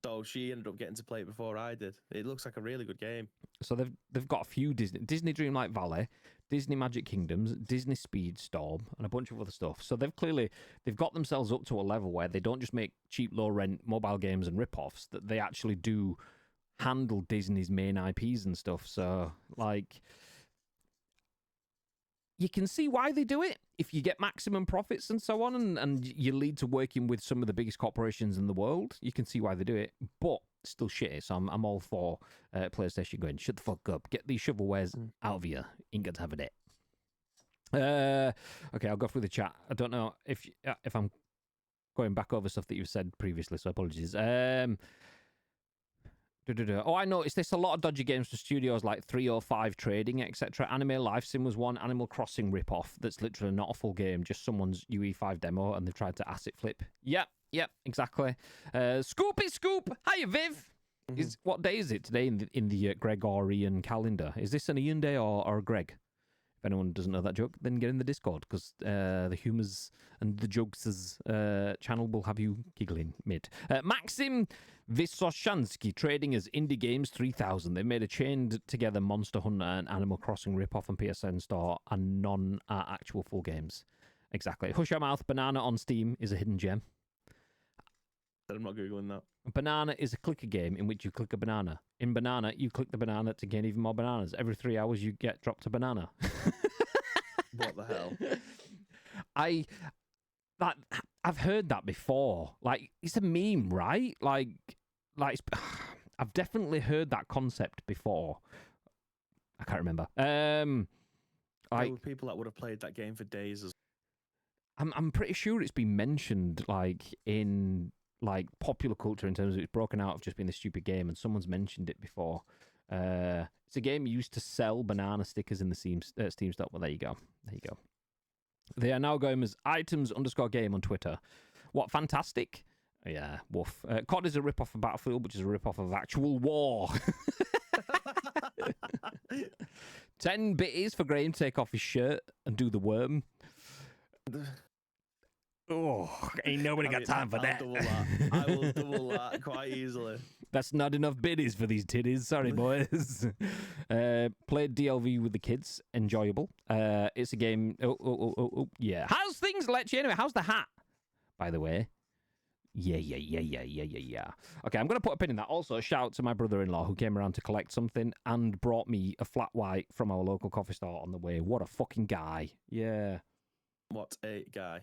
so she ended up getting to play it before I did. It looks like a really good game. So they've got a few Disney Dreamlight Valley, Disney Magic Kingdoms, Disney Speedstorm, and a bunch of other stuff. So they've got themselves up to a level where they don't just make cheap, low rent mobile games and rip-offs, that they actually do handle Disney's main IPs and stuff. So, like, you can see why they do it. If you get maximum profits and so on, and you lead to working with some of the biggest corporations in the world, you can see why they do it. But still shitty, so I'm all for PlayStation going, shut the fuck up, get these shovelwares out of here, ain't got to have it. Okay, I'll go through the chat. I don't know if I'm going back over stuff that you've said previously, so apologies. Oh, I noticed there's a lot of dodgy games for studios like 305 Trading, etc. Anime Life Sim was one. Animal Crossing ripoff that's literally not a full game, just someone's UE5 demo, and they've tried to asset flip. Yep, exactly. Scoopy Scoop! Hiya, Viv! What day is it today in the Gregorian calendar? Is this an Ian day or a Greg? If anyone doesn't know that joke, then get in the Discord, because the humours and the jokes' channel will have you giggling mid. Maxim Vysoshansky trading as Indie Games 3000. They've made a chained together Monster Hunter and Animal Crossing ripoff on PSN Store and non-actual full games. Exactly. Hush Your Mouth Banana on Steam is a hidden gem. I'm not Googling that. Banana is a clicker game in which you click a banana. In Banana, you click the banana to gain even more bananas. Every 3 hours, you get dropped a banana. What the hell? I've heard that before. Like, it's a meme, right? Like I've definitely heard that concept before. I can't remember. There were people that would have played that game for days. I'm pretty sure it's been mentioned, like, in like popular culture in terms of it's broken out of just being a stupid game, and someone's mentioned it before. It's a game used to sell banana stickers in the Steam store. Well, there you go. There you go. They are now going as items_game on Twitter. What, fantastic? Yeah, woof. COD is a rip-off of Battlefield, which is a rip-off of actual war. 10 bitties for Graham to take off his shirt and do the worm. Oh, ain't nobody got time for that. I will double that quite easily. That's not enough biddies for these titties. Sorry, boys. Played DLV with the kids. Enjoyable. It's a game. Oh, yeah. How's things, Lechy? Anyway, how's the hat, by the way? Yeah. Okay, I'm going to put a pin in that. Also, a shout out to my brother-in-law who came around to collect something and brought me a flat white from our local coffee store on the way. What a fucking guy. Yeah. What a guy.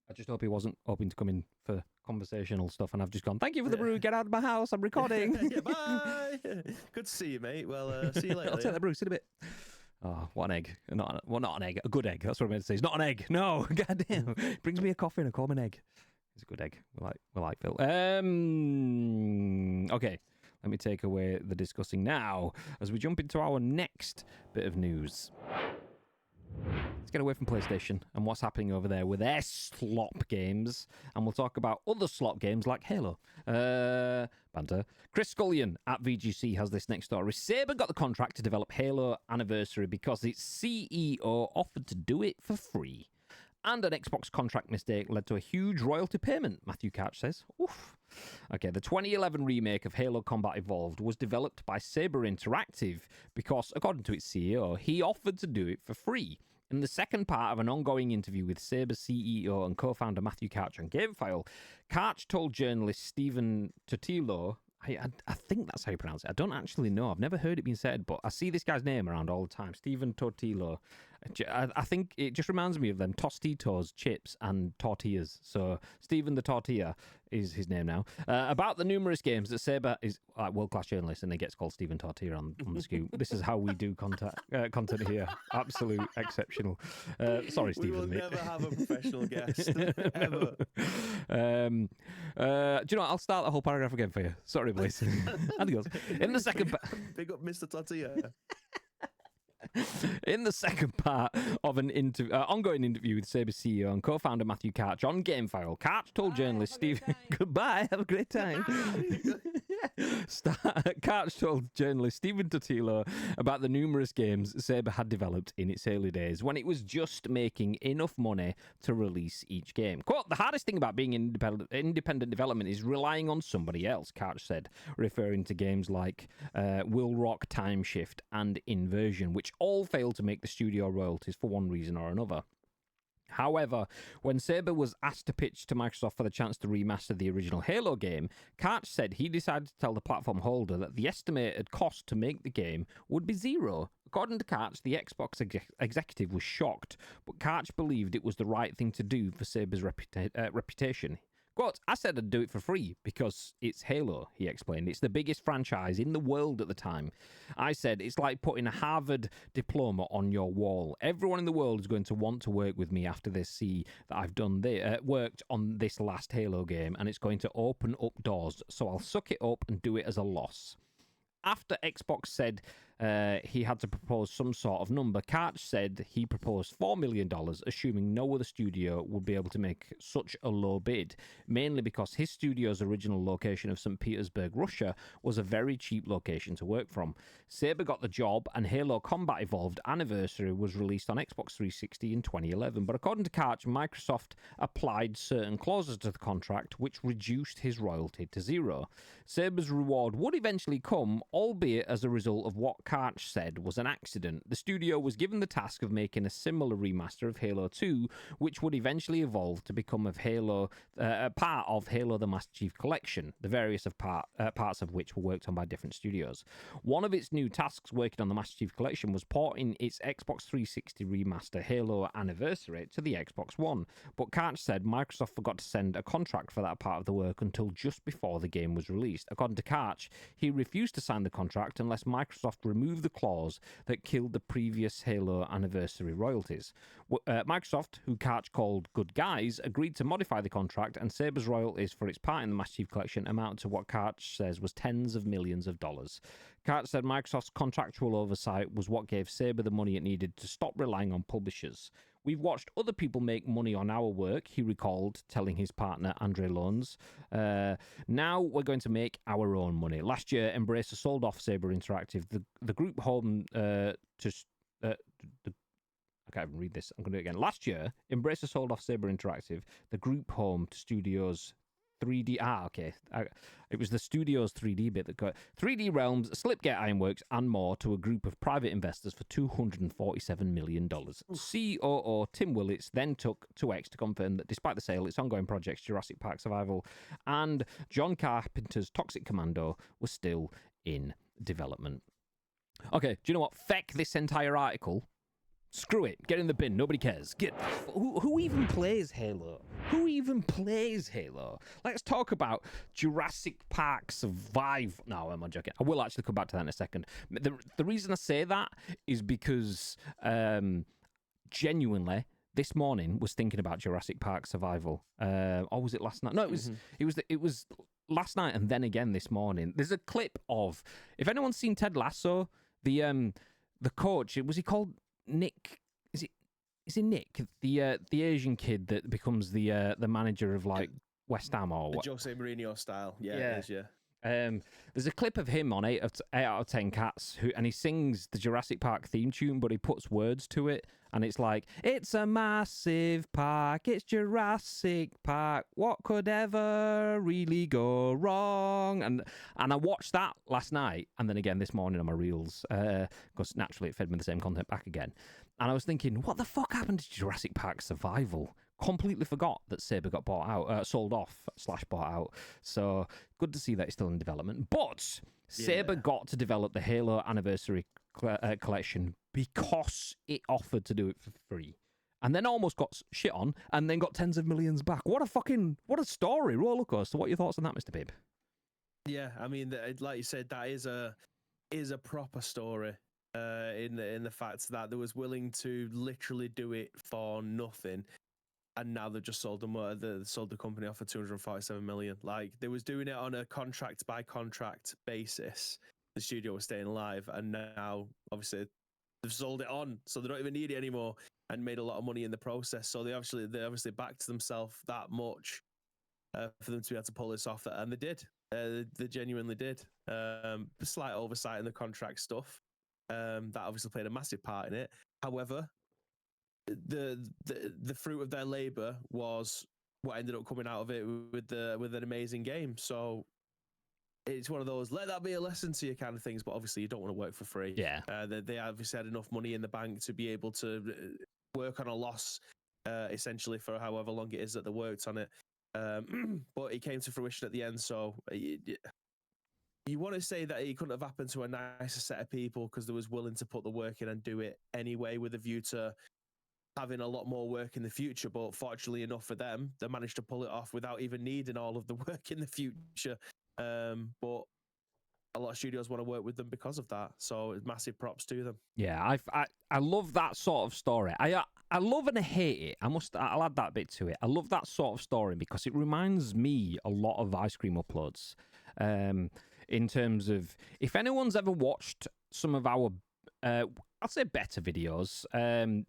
I just hope he wasn't hoping to come in for conversational stuff, and I've just gone, thank you for the brew, get out of my house, I'm recording. Yeah, bye. Good to see you, mate. Well, see you later. I'll take that brew, see you in a bit. Oh, what an egg. Not an egg, a good egg. That's what I meant to say. It's not an egg. No, goddamn. Brings me a coffee and I call him an egg. It's a good egg. We like Phil. Okay, let me take away the discussing now as we jump into our next bit of news. Let's get away from PlayStation and what's happening over there with their slop games, and we'll talk about other slop games like Halo. Banter. Chris Scullion at VGC has this next story. Saber got the contract to develop Halo Anniversary because its CEO offered to do it for free. And an Xbox contract mistake led to a huge royalty payment, Matthew Couch says. Oof. Okay, the 2011 remake of Halo Combat Evolved was developed by Saber Interactive because, according to its CEO, he offered to do it for free. In the second part of an ongoing interview with Saber CEO and co-founder Matthew Couch on GameFile, Couch told journalist Stephen Totilo, I think that's how you pronounce it. I don't actually know. I've never heard it being said, but I see this guy's name around all the time. Stephen Totilo. I think it just reminds me of them Tostitos, chips, and tortillas. So Stephen the Tortilla is his name now. About the numerous games that Saber is like world-class journalist, and he gets called Stephen Tortilla on the scoop. This is how we do content here. Absolute exceptional. Sorry, Stephen. We will never have a professional guest. Ever. Do you know what? I'll start the whole paragraph again for you. Sorry, boys. And he goes, in the second... Big up Mr. Tortilla. In the second part of an ongoing interview with Saber CEO and co-founder Matthew Couch on GameFile, Couch told journalist Stephen, goodbye, have a great time. Couch told journalist Stephen Totilo about the numerous games Saber had developed in its early days when it was just making enough money to release each game. Quote, the hardest thing about being independent development is relying on somebody else, Couch said, referring to games like Will Rock Time Shift and Inversion, which all failed to make the studio royalties for one reason or another. However, when Saber was asked to pitch to Microsoft for the chance to remaster the original Halo game, Couch said he decided to tell the platform holder that the estimated cost to make the game would be zero. According to Couch, the Xbox executive was shocked, but Couch believed it was the right thing to do for Saber's reputation. Quote, I said I'd do it for free because it's Halo, he explained. It's the biggest franchise in the world at the time. I said, it's like putting a Harvard diploma on your wall. Everyone in the world is going to want to work with me after they see that I've done worked on this last Halo game, and it's going to open up doors. So I'll suck it up and do it as a loss. After Xbox said he had to propose some sort of number, Couch said he proposed $4 million, assuming no other studio would be able to make such a low bid, mainly because his studio's original location of St. Petersburg, Russia, was a very cheap location to work from. Saber got the job, and Halo Combat Evolved Anniversary was released on Xbox 360 in 2011, but according to Couch, Microsoft applied certain clauses to the contract which reduced his royalty to zero. Saber's reward would eventually come, albeit as a result of what Couch said was an accident. The studio was given the task of making a similar remaster of Halo 2, which would eventually evolve to become a part of Halo the Master Chief Collection, the various parts of which were worked on by different studios. One of its new tasks working on the Master Chief Collection was porting its Xbox 360 remaster Halo Anniversary to the Xbox One, but Couch said Microsoft forgot to send a contract for that part of the work until just before the game was released. According to Couch, he refused to sign the contract unless Microsoft remove the clause that killed the previous Halo anniversary royalties. Microsoft, who Karch called good guys, agreed to modify the contract, and Saber's royalties for its part in the Master Chief Collection amount to what Karch says was tens of millions of dollars. Karch said Microsoft's contractual oversight was what gave Saber the money it needed to stop relying on publishers. We've watched other people make money on our work, he recalled, telling his partner Andre Loans. Now we're going to make our own money. Last year, Embracer sold off Saber Interactive, the group home to... I can't even read this. I'm going to do it again. Last year, Embracer sold off Saber Interactive, the group home to Studios 3D. It was the Studios 3D bit that got 3D Realms, Slipgate Ironworks, and more to a group of private investors for $247 million. COO Tim Willits then took to X to confirm that despite the sale, its ongoing projects, Jurassic Park Survival and John Carpenter's Toxic Commando, were still in development. Okay, do you know what? Feck this entire article. Screw it. Get in the bin. Nobody cares. Who even plays Halo? Who even plays Halo? Let's talk about Jurassic Park Survival. No, I'm not joking. I will actually come back to that in a second. The reason I say that is because genuinely, this morning was thinking about Jurassic Park Survival. Or was it last night? No, it was last night and then again this morning. There's a clip of, if anyone's seen Ted Lasso, the coach, was he called Nick? Is it Nick, the Asian kid that becomes the manager of like West Ham or what? The Jose Mourinho style. Yeah, it is, yeah. There's a clip of him on 8 out of 10 Cats, and he sings the Jurassic Park theme tune, but he puts words to it, and it's like, it's a massive park, it's Jurassic Park, what could ever really go wrong? And I watched that last night, and then again this morning on my reels, because naturally it fed me the same content back again. And I was thinking, what the fuck happened to Jurassic Park Survival? Completely forgot that Saber got sold off / bought out. So good to see that it's still in development. But Saber got to develop the Halo Anniversary Collection because it offered to do it for free, and then almost got shit on, and then got tens of millions back. What a story, roller coaster. What are your thoughts on that, Mr. Bibb? Yeah, I mean, like you said, that is a proper story. In the fact that they was willing to literally do it for nothing. And now they've just sold the company off for $247 million. Like, they was doing it on a contract by contract basis. The studio was staying alive, and now obviously they've sold it on, so they don't even need it anymore, and made a lot of money in the process. So they obviously backed themselves that much for them to be able to pull this off, and they did. They genuinely did. Slight oversight in the contract stuff that obviously played a massive part in it. However, the fruit of their labor was what ended up coming out of it with an amazing game. So it's one of those, let that be a lesson to you kind of things, but obviously you don't want to work for free. Yeah. They obviously had enough money in the bank to be able to work on a loss, essentially, for however long it is that they worked on it. But it came to fruition at the end. So you want to say that it couldn't have happened to a nicer set of people because they was willing to put the work in and do it anyway, with a view to having a lot more work in the future. But fortunately enough for them, they managed to pull it off without even needing all of the work in the future. But a lot of studios want to work with them because of that. So massive props to them. Yeah, I love that sort of story. I love and I hate it. I'll add that bit to it. I love that sort of story because it reminds me a lot of ice cream uploads. In terms of, if anyone's ever watched some of our I'll say better videos.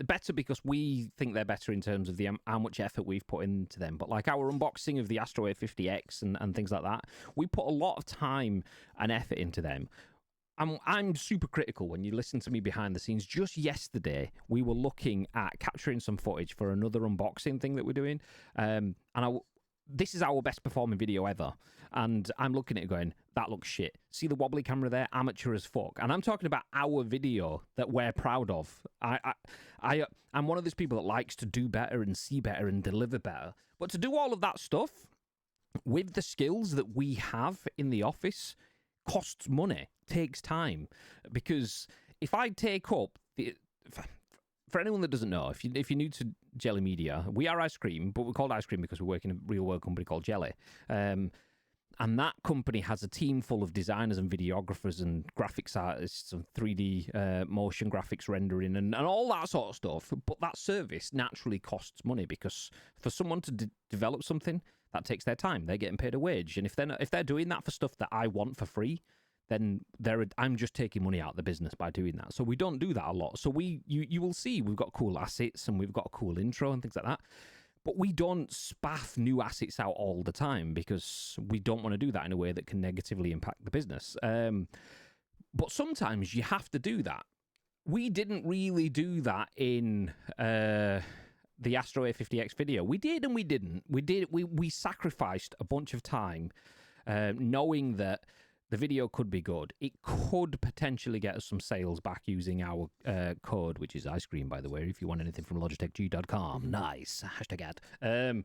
Better because we think they're better in terms of how much effort we've put into them. But like our unboxing of the Astro A50X and things like that, we put a lot of time and effort into them. I'm super critical when you listen to me behind the scenes. Just yesterday, we were looking at capturing some footage for another unboxing thing that we're doing. This is our best performing video ever. And I'm looking at it going, that looks shit. See the wobbly camera there? Amateur as fuck. And I'm talking about our video that we're proud of. I'm one of those people that likes to do better and see better and deliver better. But to do all of that stuff with the skills that we have in the office costs money, takes time. Because if I take up for anyone that doesn't know, if you're new to Jelly Media, we are ice cream, but we're called ice cream because we work in a real world company called Jelly. And that company has a team full of designers and videographers and graphics artists and 3D motion graphics rendering and all that sort of stuff. But that service naturally costs money because for someone to develop something, that takes their time. They're getting paid a wage. And if they're doing that for stuff that I want for free, then I'm just taking money out of the business by doing that. So we don't do that a lot. So you will see we've got cool assets and we've got a cool intro and things like that. But we don't spaff new assets out all the time because we don't want to do that in a way that can negatively impact the business. But sometimes you have to do that. We didn't really do that in the Astro A50X video. We did and we didn't. We sacrificed a bunch of time knowing that the video could be good. It could potentially get us some sales back using our code, which is ice cream, by the way, if you want anything from logitechg.com. Nice. Hashtag ad.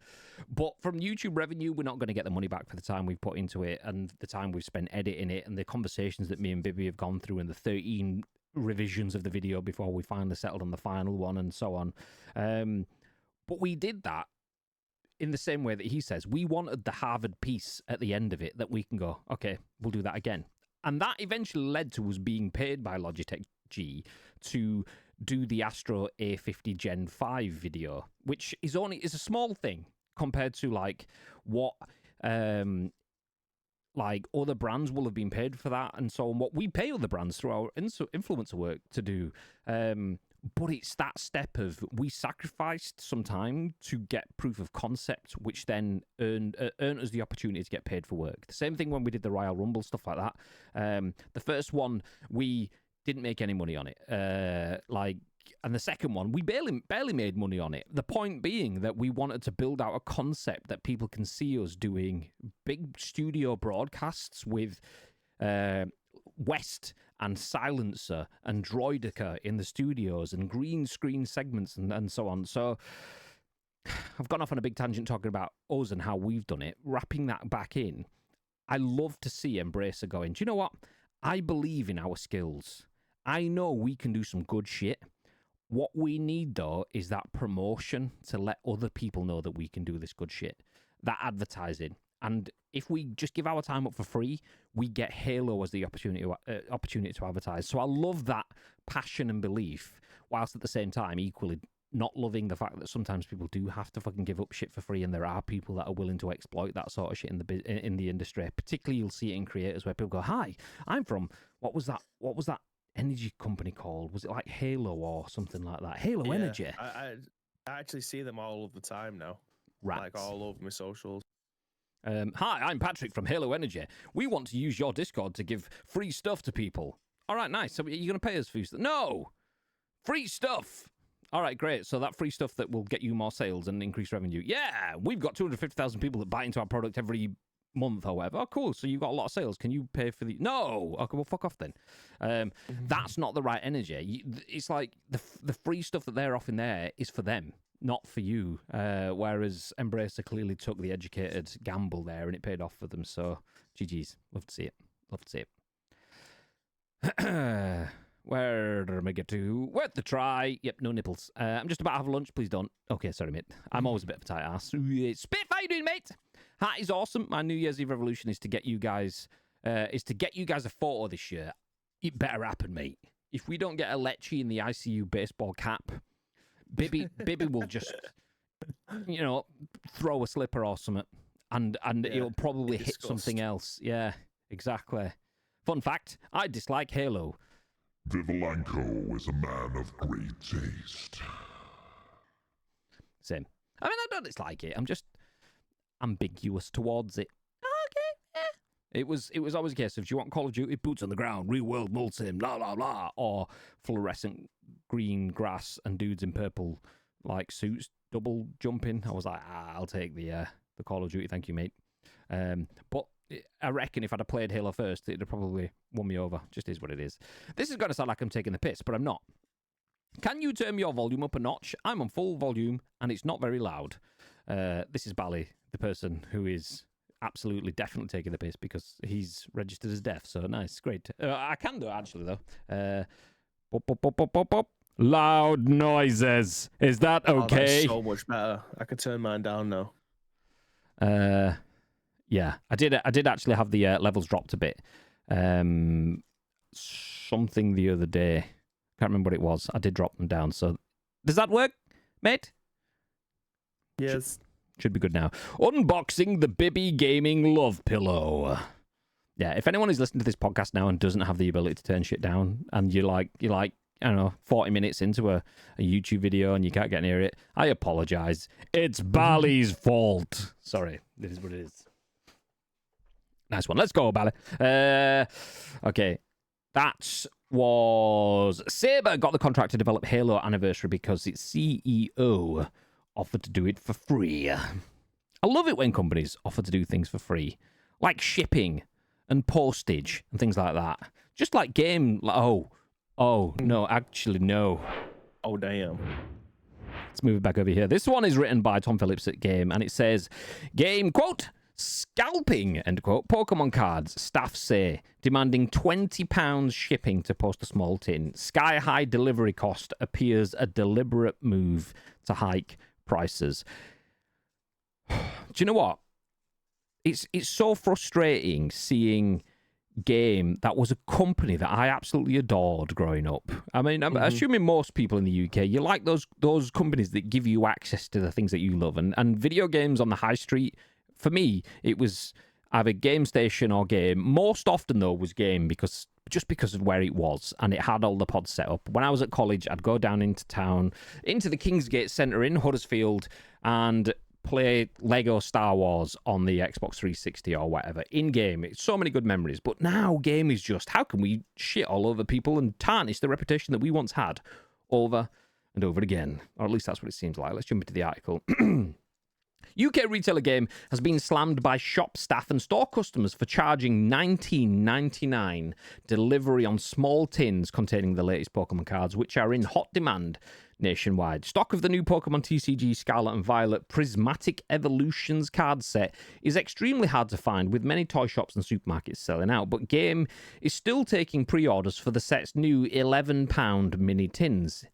But from YouTube revenue, we're not going to get the money back for the time we've put into it and the time we've spent editing it and the conversations that me and Bibby have gone through and the 13 revisions of the video before we finally settled on the final one and so on. But we did that in the same way that he says. We wanted the Harvard piece at the end of it that we can go, okay, we'll do that again. And that eventually led to us being paid by Logitech G to do the Astro A50 Gen 5 video, which is a small thing compared to like what like other brands will have been paid for that and so on. What we pay other brands through our influencer work to do. But it's that step of we sacrificed some time to get proof of concept, which then earned us the opportunity to get paid for work. The same thing when we did the Royal Rumble, stuff like that. The first one, we didn't make any money on it. And the second one, we barely made money on it. The point being that we wanted to build out a concept that people can see us doing big studio broadcasts with West and Silencer and Droidica in the studios and green screen segments and so on. So I've gone off on a big tangent talking about us and how we've done it. Wrapping that back in, I love to see Embracer going, do you know what? I believe in our skills. I know we can do some good shit. What we need, though, is that promotion to let other people know that we can do this good shit. That advertising. And if we just give our time up for free, we get Halo as the opportunity to advertise. So I love that passion and belief, whilst at the same time equally not loving the fact that sometimes people do have to fucking give up shit for free, and there are people that are willing to exploit that sort of shit in the industry. Particularly, you'll see it in creators where people go, "Hi, I'm from what was that energy company called? Was it like Halo or something like that? Halo Energy." I actually see them all of the time now, Rats. like all over my socials. Hi, I'm Patrick from Halo Energy. We want to use your Discord to give free stuff to people. All right, nice. So you're going to pay us for stuff? No! Free stuff! All right, great. So that free stuff that will get you more sales and increase revenue. Yeah! We've got 250,000 people that buy into our product every month or whatever. Oh, cool. So you've got a lot of sales. Can you pay for the... No! Okay, well, fuck off then. That's not the right energy. It's like the free stuff that they're offering there is for them, not for you. Whereas Embracer clearly took the educated gamble there and it paid off for them. So, GG's. Love to see it. Love to see it. Where did I get to? Worth the try. Yep, no nipples. I'm just about to have lunch. Please don't. Okay, sorry, mate. I'm always a bit of a tight ass. Spit, how you doing, mate? Hat is awesome. My New Year's Eve revolution is to get you guys a photo this year. It better happen, mate. If we don't get a Lecce in the ICU baseball cap, Bibby will just, throw a slipper or something, and it'll probably hit something else. Yeah, exactly. Fun fact: I dislike Halo. Vivalanko is a man of great taste. Same. I mean, I don't dislike it. I'm just ambiguous towards it. Okay. It was always a case of, do you want Call of Duty, boots on the ground, real world multi, blah blah blah, or fluorescent green grass and dudes in purple like suits double jumping? I was like, I'll take the Call of Duty, thank you, mate. But I reckon if I'd have played Halo first, it'd have probably won me over. Just is what it is. This is going to sound like I'm taking the piss, but I'm not. Can you turn your volume up a notch? I'm on full volume, and it's not very loud. This is Bally, the person who is absolutely definitely taking the piss because he's registered as deaf. So nice, great. I can do it, actually, though. Pop, pop, pop, pop, pop, pop. Loud noises. Is that okay? That's so much better. I can turn mine down now. Yeah, I did actually have the levels dropped a bit. Something the other day. Can't remember what it was. I did drop them down. So does that work, mate? Yes. Should be good now. Unboxing the Bibby Gaming Love Pillow. Yeah, if anyone is listening to this podcast now and doesn't have the ability to turn shit down, and you're like, I don't know, 40 minutes into a YouTube video and you can't get near it, I apologize. It's Bali's fault. Sorry, this is what it is. Nice one. Let's go, Bali. Okay, that was Saber got the contract to develop Halo Anniversary because its CEO offered to do it for free. I love it when companies offer to do things for free, like shipping and postage and things like that. Just like game. Oh, no, actually, no. Oh, damn. Let's move it back over here. This one is written by Tom Phillips at Game, and it says, Game, quote, scalping, end quote, Pokemon cards, staff say, demanding £20 shipping to post a small tin. Sky-high delivery cost appears a deliberate move to hike prices. Do you know what? It's so frustrating seeing Game that was a company that I absolutely adored growing up. I mean, I'm assuming most people in the UK, you like those companies that give you access to the things that you love. And video games on the high street, for me, it was either Game Station or Game. Most often, though, was Game because of where it was, and it had all the pods set up. When I was at college, I'd go down into town, into the Kingsgate Centre in Huddersfield, and play Lego Star Wars on the Xbox 360 or whatever in game. It's so many good memories. But now Game is just, how can we shit all over people and tarnish the reputation that we once had over and over again? Or at least that's what it seems like. Let's jump into the article. UK retailer Game has been slammed by shop staff and store customers for charging $19.99 delivery on small tins containing the latest Pokemon cards, which are in hot demand nationwide. Stock of the new Pokemon TCG Scarlet and Violet Prismatic Evolutions card set is extremely hard to find, with many toy shops and supermarkets selling out, but Game is still taking pre-orders for the set's new £11 mini tins.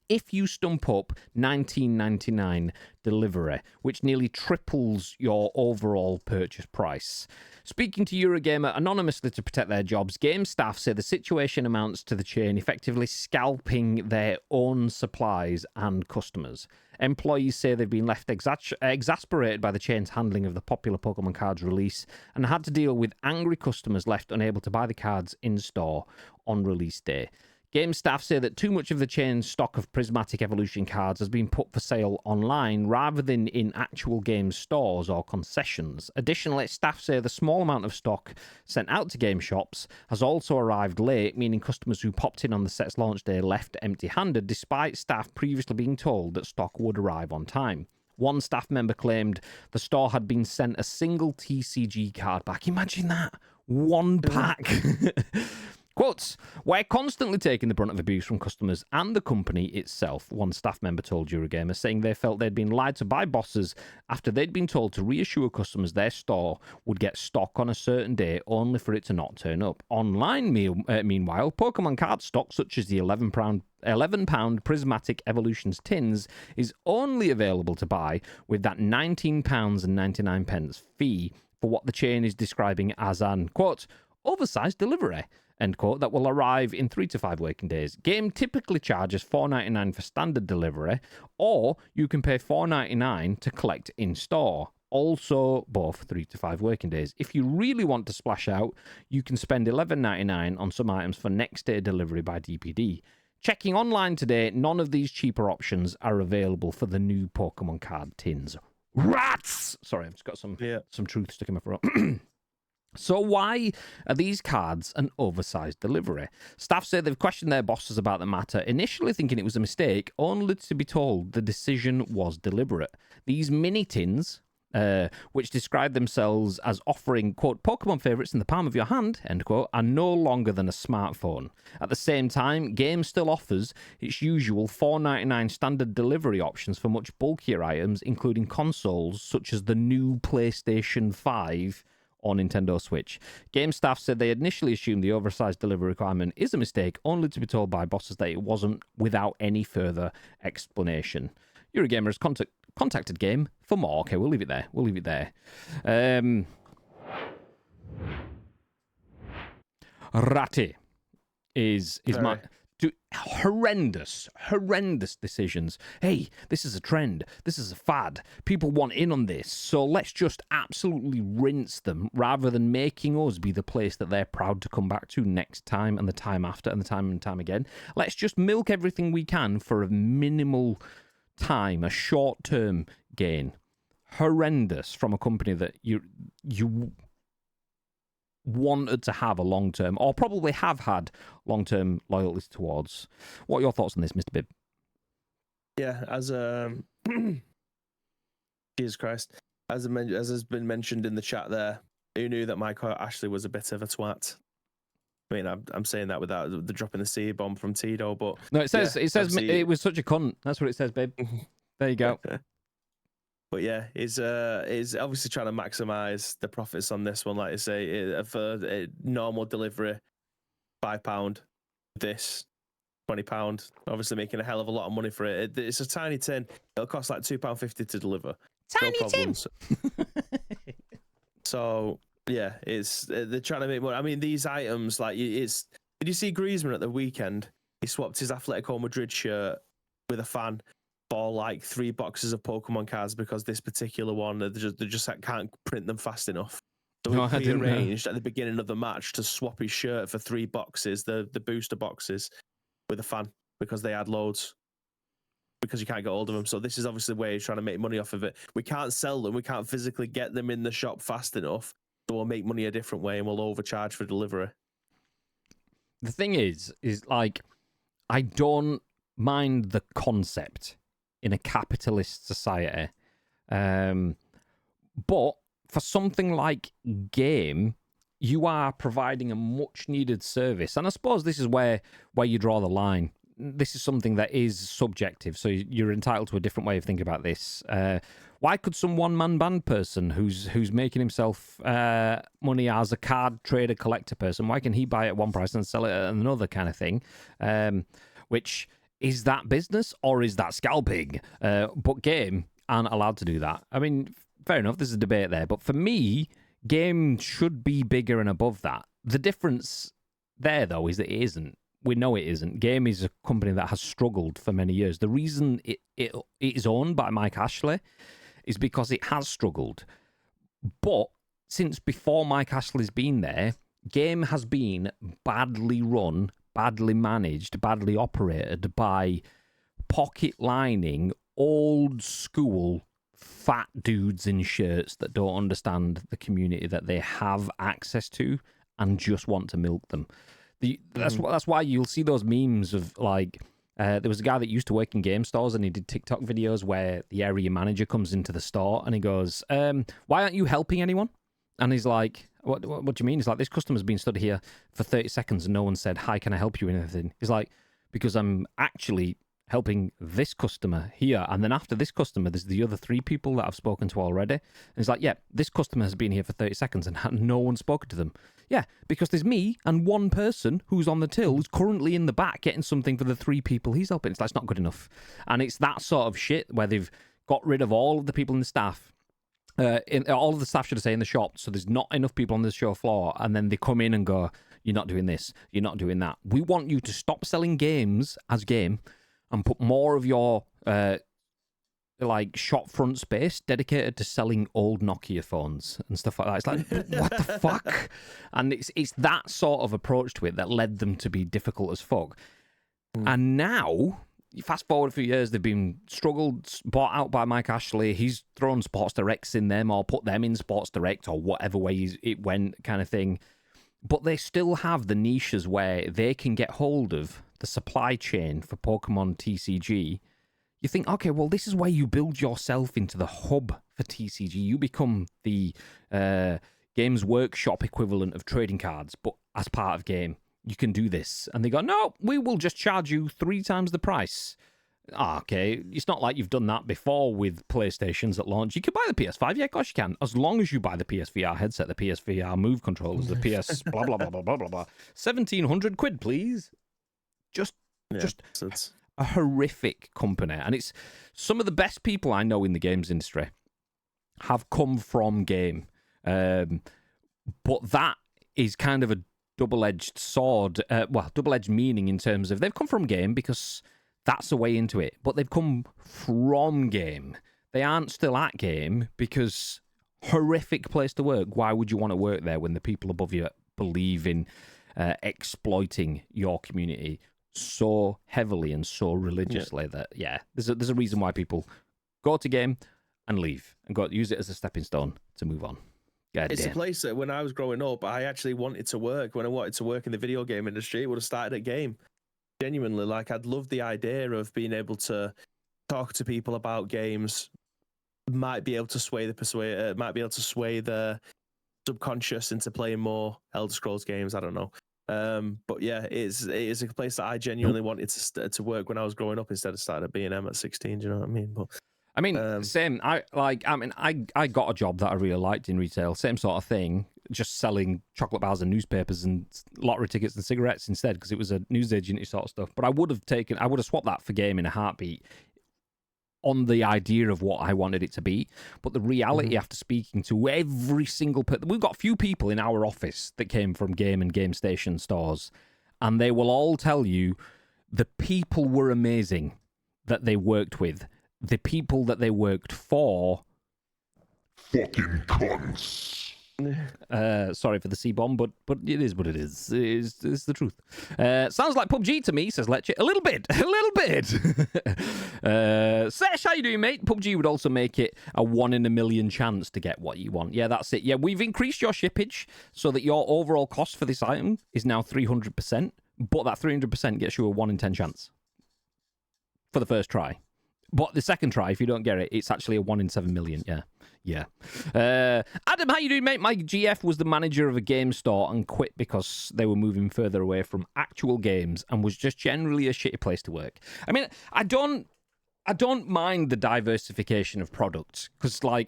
If you stump up $19.99 delivery, which nearly triples your overall purchase price. Speaking to Eurogamer anonymously to protect their jobs, Game staff say the situation amounts to the chain effectively scalping their own supplies and customers. Employees say they've been left exasperated by the chain's handling of the popular Pokemon cards release and had to deal with angry customers left unable to buy the cards in store on release day. Game staff say that too much of the chain's stock of Prismatic Evolution cards has been put for sale online rather than in actual Game stores or concessions. Additionally, staff say the small amount of stock sent out to Game shops has also arrived late, meaning customers who popped in on the set's launch day left empty-handed, despite staff previously being told that stock would arrive on time. One staff member claimed the store had been sent a single TCG card back. Imagine that. One pack. Quotes, we're constantly taking the brunt of abuse from customers and the company itself, one staff member told Eurogamer, saying they felt they'd been lied to by bosses after they'd been told to reassure customers their store would get stock on a certain day only for it to not turn up. Online, meanwhile, Pokemon card stock, such as the £11 Prismatic Evolutions tins, is only available to buy with that £19.99 fee for what the chain is describing as an, quote, oversized delivery, end quote, that will arrive in 3 to 5 working days. Game typically charges $4.99 for standard delivery, or you can pay $4.99 to collect in store. Also, both 3 to 5 working days. If you really want to splash out, you can spend $11.99 on some items for next day delivery by DPD. Checking online today, none of these cheaper options are available for the new Pokemon card tins. Rats! Sorry, I've just got some truth stuck in my throat. So why are these cards an oversized delivery? Staff say they've questioned their bosses about the matter, initially thinking it was a mistake, only to be told the decision was deliberate. These mini tins, which describe themselves as offering, quote, Pokemon favourites in the palm of your hand, end quote, are no longer than a smartphone. At the same time, Game still offers its usual $4.99 standard delivery options for much bulkier items, including consoles such as the new PlayStation 5 or Nintendo Switch. Game staff said they initially assumed the oversized delivery requirement is a mistake, only to be told by bosses that it wasn't without any further explanation. Eurogamer has contacted Game for more. Okay, we'll leave it there. Ratty is my horrendous decisions. Hey, this is a trend. This is a fad. People want in on this. So let's just absolutely rinse them rather than making us be the place that they're proud to come back to next time and the time after and the time and time again. Let's just milk everything we can for a minimal time, a short-term gain. Horrendous from a company that you wanted to have a long-term, or probably have had long-term loyalties towards. What are your thoughts on this, Mr. Bibb? Yeah, as Jesus Christ, as has been mentioned in the chat there, who knew that Michael Ashley was a bit of a twat? I mean, I'm saying that without the dropping the C bomb from Tito, but no, it says it was such a cunt. That's what it says, babe. There you go. But yeah, is obviously trying to maximize the profits on this one. Like I say, for a normal delivery, £5. This £20. Obviously making a hell of a lot of money for it. It's a tiny tin. It'll cost like £2.50 to deliver. Tiny tin. So yeah, they're trying to make money. I mean, these items like Did you see Griezmann at the weekend? He swapped his Atletico Madrid shirt with a fan for like 3 boxes of Pokemon cards because this particular one they just can't print them fast enough. So we arranged at the beginning of the match to swap his shirt for 3 boxes, the booster boxes, with a fan because they had loads. Because you can't get hold of them. So this is obviously the way he's trying to make money off of it. We can't sell them. We can't physically get them in the shop fast enough. So we'll make money a different way and we'll overcharge for delivery. The thing is like, I don't mind the concept in a capitalist society. But for something like game, you are providing a much needed service. And I suppose this is where you draw the line. This is something that is subjective, so you're entitled to a different way of thinking about this. Why could some one-man band person who's making himself money as a card trader collector person, why can he buy it at one price and sell it at another kind of thing? Which is that business or is that scalping? But game aren't allowed to do that. I mean, fair enough, there's a debate there. But for me, game should be bigger and above that. The difference there, though, is that it isn't. We know it isn't. Game is a company that has struggled for many years. The reason it is owned by Mike Ashley is because it has struggled. But since before Mike Ashley's been there, Game has been badly run, badly managed, badly operated by pocket-lining, old-school, fat dudes in shirts that don't understand the community that they have access to and just want to milk them. That's why you'll see those memes of like there was a guy that used to work in game stores and he did TikTok videos where the area manager comes into the store and he goes, "Why aren't you helping anyone?" And he's like, "What do you mean?" He's like, "This customer's been stood here for 30 seconds and no one said, 'Hi, can I help you in anything?'" He's like, "Because I'm actually helping this customer here, and then after this customer there's the other 3 people that I've spoken to already." And he's like, "Yeah, this customer has been here for 30 seconds and no one's spoken to them." Yeah, because there's me and one person who's on the till who's currently in the back getting something for the 3 people he's helping. It's like, it's not good enough. And it's that sort of shit where they've got rid of all of the people in the staff. All of the staff, should I say, in the shop, so there's not enough people on the show floor, and then they come in and go, "You're not doing this, you're not doing that. We want you to stop selling games as game and put more of your like shop front space dedicated to selling old Nokia phones and stuff like that." It's like, what the fuck? And it's that sort of approach to it that led them to be difficult as fuck. And now, fast forward a few years, they've been bought out by Mike Ashley. He's thrown Sports Directs in them or put them in Sports Direct or whatever way it went, kind of thing. But they still have the niches where they can get hold of the supply chain for Pokemon TCG. You think, okay, well, this is where you build yourself into the hub for TCG. You become the Games Workshop equivalent of trading cards, but as part of game, you can do this. And they go, "No, we will just charge you 3 times the price." Okay, it's not like you've done that before with PlayStations at launch. You can buy the PS5, yeah, of course you can, as long as you buy the PSVR headset, the PSVR Move controllers, the PS blah, blah, blah, blah, blah, blah, blah. 1,700 quid, please. Just a horrific company. And it's some of the best people I know in the games industry have come from game. But that is kind of a double-edged sword. Well, double-edged meaning in terms of they've come from game because that's the way into it. But they've come from game. They aren't still at game because horrific place to work. Why would you want to work there when the people above you believe in exploiting your community so heavily and so religiously that, there's a reason why people go to game and leave and use it as a stepping stone to move on. It's a place that when I was growing up, I actually wanted to work. When I wanted to work in the video game industry, it would have started at game. Genuinely, like, I'd love the idea of being able to talk to people about games, might be able to sway the subconscious into playing more Elder Scrolls games. I don't know. But yeah, it is a place that I genuinely wanted to work when I was growing up instead of starting at B&M at 16. Do you know what I mean? But same. I got a job that I really liked in retail. Same sort of thing, just selling chocolate bars and newspapers and lottery tickets and cigarettes instead because it was a newsagent sort of stuff. But I would have swapped that for game in a heartbeat on the idea of what I wanted it to be. But the reality after speaking to every single person, we've got a few people in our office that came from game and game station stores, and they will all tell you the people were amazing that they worked with. The people that they worked for, fucking cunts. Sorry for the C-bomb, but it is what it is. It's the truth. Sounds like PUBG to me, says Lecture. A little bit. Sesh, how you doing, mate? PUBG would also make it a 1 in a million chance to get what you want. Yeah, that's it. Yeah, we've increased your shippage so that your overall cost for this item is now 300%, but that 300% gets you a 1 in 10 chance for the first try. But the second try, if you don't get it, it's actually a 1 in 7 million. Yeah. Adam, how you doing, mate? My GF was the manager of a game store and quit because they were moving further away from actual games and was just generally a shitty place to work. I mean, I don't mind the diversification of products because, I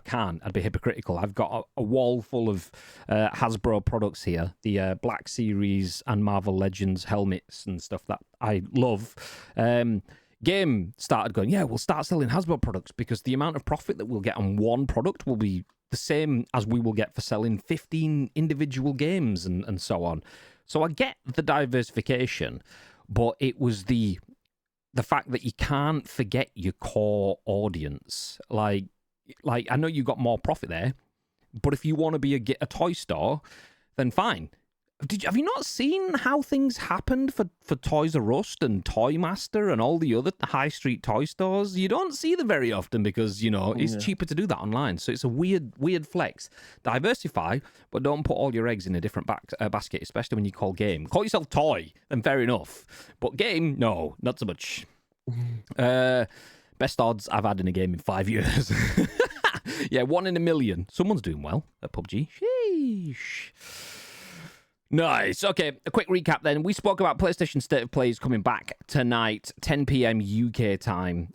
can't. I'd be hypocritical. I've got a wall full of Hasbro products here, the Black Series and Marvel Legends helmets and stuff that I love. Game started going, we'll start selling Hasbro products because the amount of profit that we'll get on one product will be the same as we will get for selling 15 individual games and so on. So I get the diversification, but it was the fact that you can't forget your core audience. Like I know you got more profit there, but if you want to be a toy store, then fine. Have you not seen how things happened for Toys R Us and Toy Master and all the other high street toy stores? You don't see them very often because, it's cheaper to do that online. So it's a weird flex. Diversify, but don't put all your eggs in a different basket, especially when you call game. Call yourself toy, then fair enough. But game, no, not so much. Best odds I've had in a game in 5 years. Yeah, 1 in a million. Someone's doing well at PUBG. Sheesh. Nice. Okay, a quick recap then. We spoke about PlayStation State of Play is coming back tonight, 10 p.m. UK time.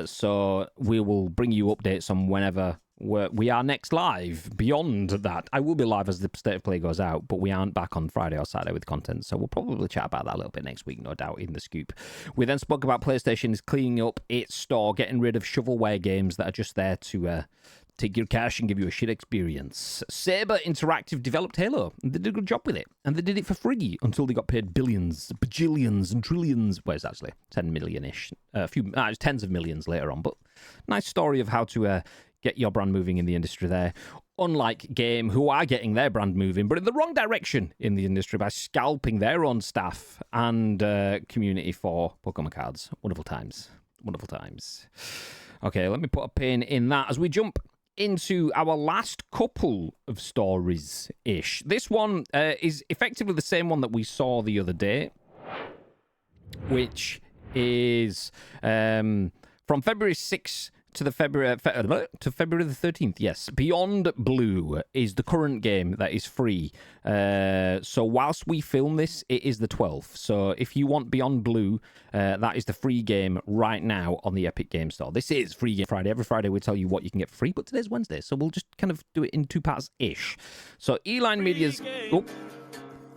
So we will bring you updates on whenever we are next live. Beyond that, I will be live as the State of Play goes out, but we aren't back on Friday or Saturday with content. So we'll probably chat about that a little bit next week, no doubt, in the scoop. We then spoke about PlayStation is cleaning up its store, getting rid of shovelware games that are just there to take your cash and give you a shit experience. Saber Interactive developed Halo, and they did a good job with it. And they did it for free until they got paid billions, bajillions, and trillions. Well, it's actually 10 million-ish. It's tens of millions later on. But nice story of how to get your brand moving in the industry there. Unlike Game, who are getting their brand moving, but in the wrong direction in the industry by scalping their own staff and community for Pokemon cards. Wonderful times. Okay, let me put a pin in that as we jump into our last couple of stories-ish. This one is effectively the same one that we saw the other day, which is from February 6th to February the 13th. Yes, Beyond Blue is the current game that is free. So whilst we film this, it is the 12th. So if you want Beyond Blue, that is the free game right now on the Epic Game Store. This is Free Game Friday. Every Friday we tell you what you can get for free, but today's Wednesday, so we'll just kind of do it in two parts-ish. So Eline Media's...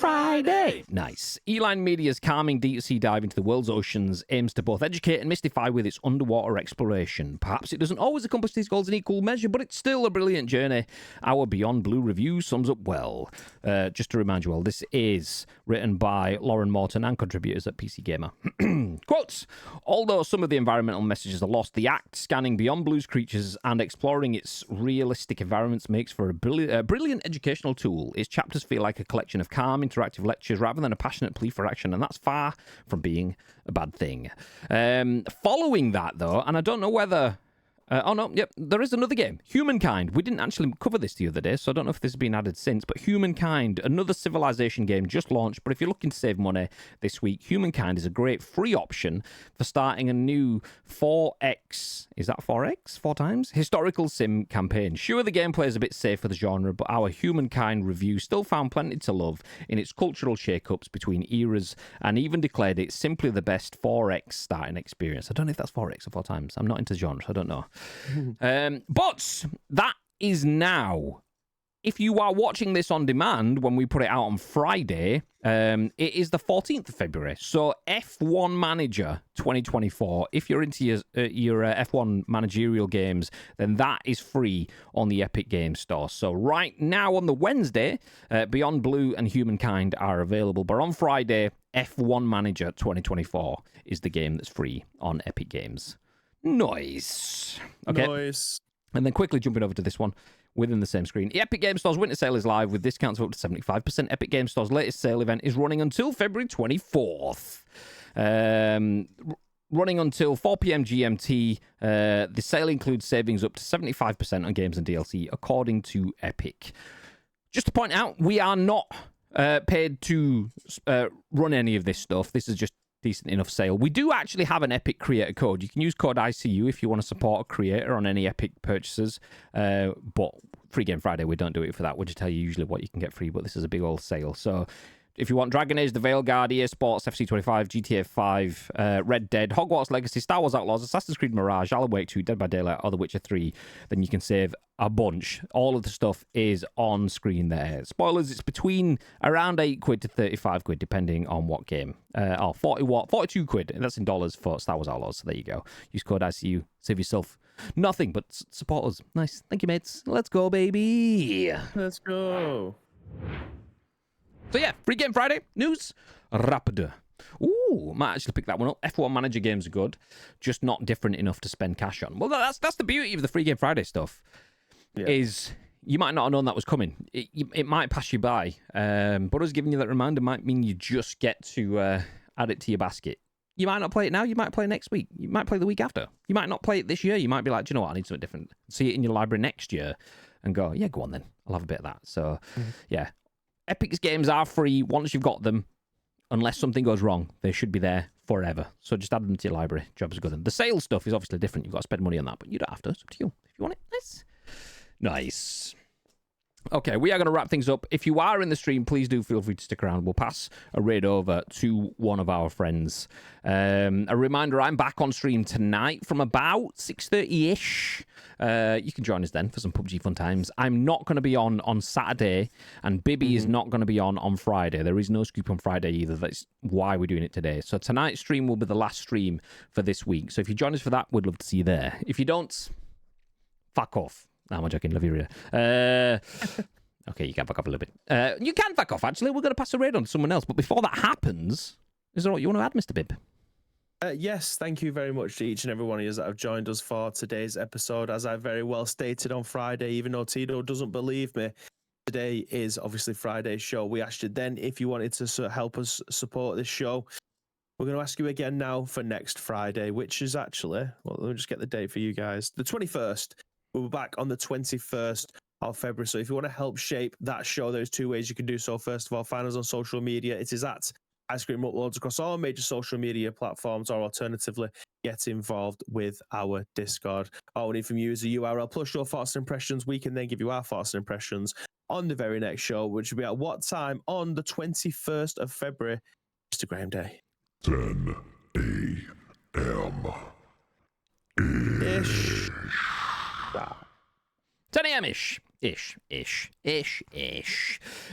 Friday. Nice. Eline Media's calming deep-sea dive into the world's oceans aims to both educate and mystify with its underwater exploration. Perhaps it doesn't always accomplish these goals in equal measure, but it's still a brilliant journey. Our Beyond Blue review sums up well. Just to remind you all, this is written by Lauren Morton and contributors at PC Gamer. Quotes, although some of the environmental messages are lost, the act scanning Beyond Blue's creatures and exploring its realistic environments makes for a brilliant educational tool. Its chapters feel like a collection of calm, interactive lectures rather than a passionate plea for action, and that's far from being a bad thing. Following that, though, and I don't know whether... there is another game, Humankind. We didn't actually cover this the other day, so I don't know if this has been added since, but Humankind, another Civilization game just launched, but if you're looking to save money this week, Humankind is a great free option for starting a new 4X, is that 4X? 4 times? Historical sim campaign. Sure, the gameplay is a bit safe for the genre, but our Humankind review still found plenty to love in its cultural shake-ups between eras, and even declared it simply the best 4X starting experience. I don't know if that's 4X or 4 times. I'm not into genres, I don't know. But that is now. If you are watching this on demand when we put it out on Friday, it is the 14th of February. So F1 Manager 2024, if you're into your F1 managerial games, then that is free on the Epic Games Store. So right now on the Wednesday, Beyond Blue and Humankind are available. But on Friday, F1 Manager 2024 is the game that's free on Epic Games. Nice. Okay. Nice. And then quickly jumping over to this one within the same screen. The Epic Game Store's winter sale is live with discounts of up to 75%. Epic Game Store's latest sale event is running until February 24th. Running until 4 p.m. GMT. The sale includes savings up to 75% on games and DLC, according to Epic. Just to point out, we are not paid to run any of this stuff. This is just decent enough sale. We do actually have an Epic creator code. You can use code ICU if you want to support a creator on any Epic purchases. But Free Game Friday, we don't do it for that. We'll just tell you usually what you can get free, but this is a big old sale. So if you want Dragon Age, The Veilguard, EA Sports, FC25, GTA 5, Red Dead, Hogwarts Legacy, Star Wars Outlaws, Assassin's Creed Mirage, Alan Wake 2, Dead by Daylight, or The Witcher 3, then you can save a bunch. All of the stuff is on screen there. Spoilers, it's between around 8 quid to 35 quid, depending on what game. 42 quid, and that's in dollars for Star Wars Outlaws. So there you go. Use code ICU, save yourself nothing, but support us. Nice. Thank you, mates. Let's go, baby. Let's go. So yeah, Free Game Friday, news, rapid. Ooh, might actually pick that one up. F1 Manager games are good, just not different enough to spend cash on. Well, that's the beauty of the Free Game Friday stuff, is you might not have known that was coming. It might pass you by, but us giving you that reminder might mean you just get to add it to your basket. You might not play it now, you might play it next week, you might play the week after. You might not play it this year, you might be like, do you know what, I need something different. See it in your library next year and go, yeah, go on then, I'll have a bit of that. So, yeah. Epic's games are free once you've got them. Unless something goes wrong, they should be there forever. So just add them to your library. Job's good. And the sales stuff is obviously different. You've got to spend money on that, but you don't have to. It's up to you. If you want it, nice. Okay, we are going to wrap things up. If you are in the stream, please do feel free to stick around. We'll pass a raid over to one of our friends. A reminder, I'm back on stream tonight from about 6:30-ish. You can join us then for some PUBG fun times. I'm not going to be on Saturday, and Bibby is not going to be on Friday. There is no scoop on Friday either. That's why we're doing it today. So tonight's stream will be the last stream for this week. So if you join us for that, we'd love to see you there. If you don't, fuck off. No, I'm joking. Love you, Rhea. Okay, you can fuck off a little bit. You can fuck off, actually. We're going to pass a raid on to someone else. But before that happens, is there what you want to add, Mr. Bib? Yes, thank you very much to each and every one of you that have joined us for today's episode. As I very well stated on Friday, even though Tito doesn't believe me, today is obviously Friday's show. We asked you then if you wanted to help us support this show. We're going to ask you again now for next Friday, which is actually, well, let me just get the date for you guys. The 21st. We'll be back on the 21st of February. So if you want to help shape that show, there's 2 ways you can do so. First of all, find us on social media. It is at Ice Cream Uploads across all major social media platforms, or alternatively, get involved with our Discord. All we need from you is a URL plus your thoughts and impressions. We can then give you our thoughts and impressions on the very next show, which will be at what time? On the 21st of February, Instagram Day. 10 a.m. Ish. 10 a.m.-ish. Ish.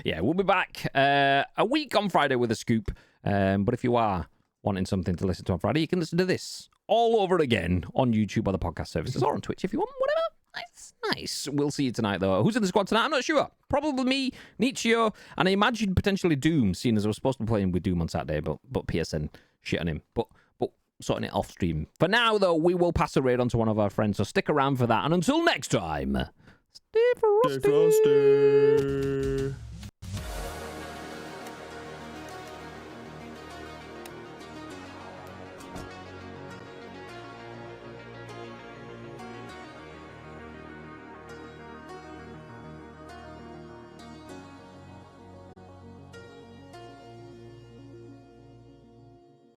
Yeah, we'll be back a week on Friday with a scoop. But if you are wanting something to listen to on Friday, you can listen to this all over again on YouTube or the podcast services or on Twitch if you want, whatever. Nice. We'll see you tonight, though. Who's in the squad tonight? I'm not sure. Probably me, Nietzsche, and I imagine potentially Doom, seeing as I was supposed to be playing with Doom on Saturday, but PSN shit on him. But sorting it off stream. For now, though, we will pass a raid on to one of our friends, so stick around for that. And until next time, stay frosty.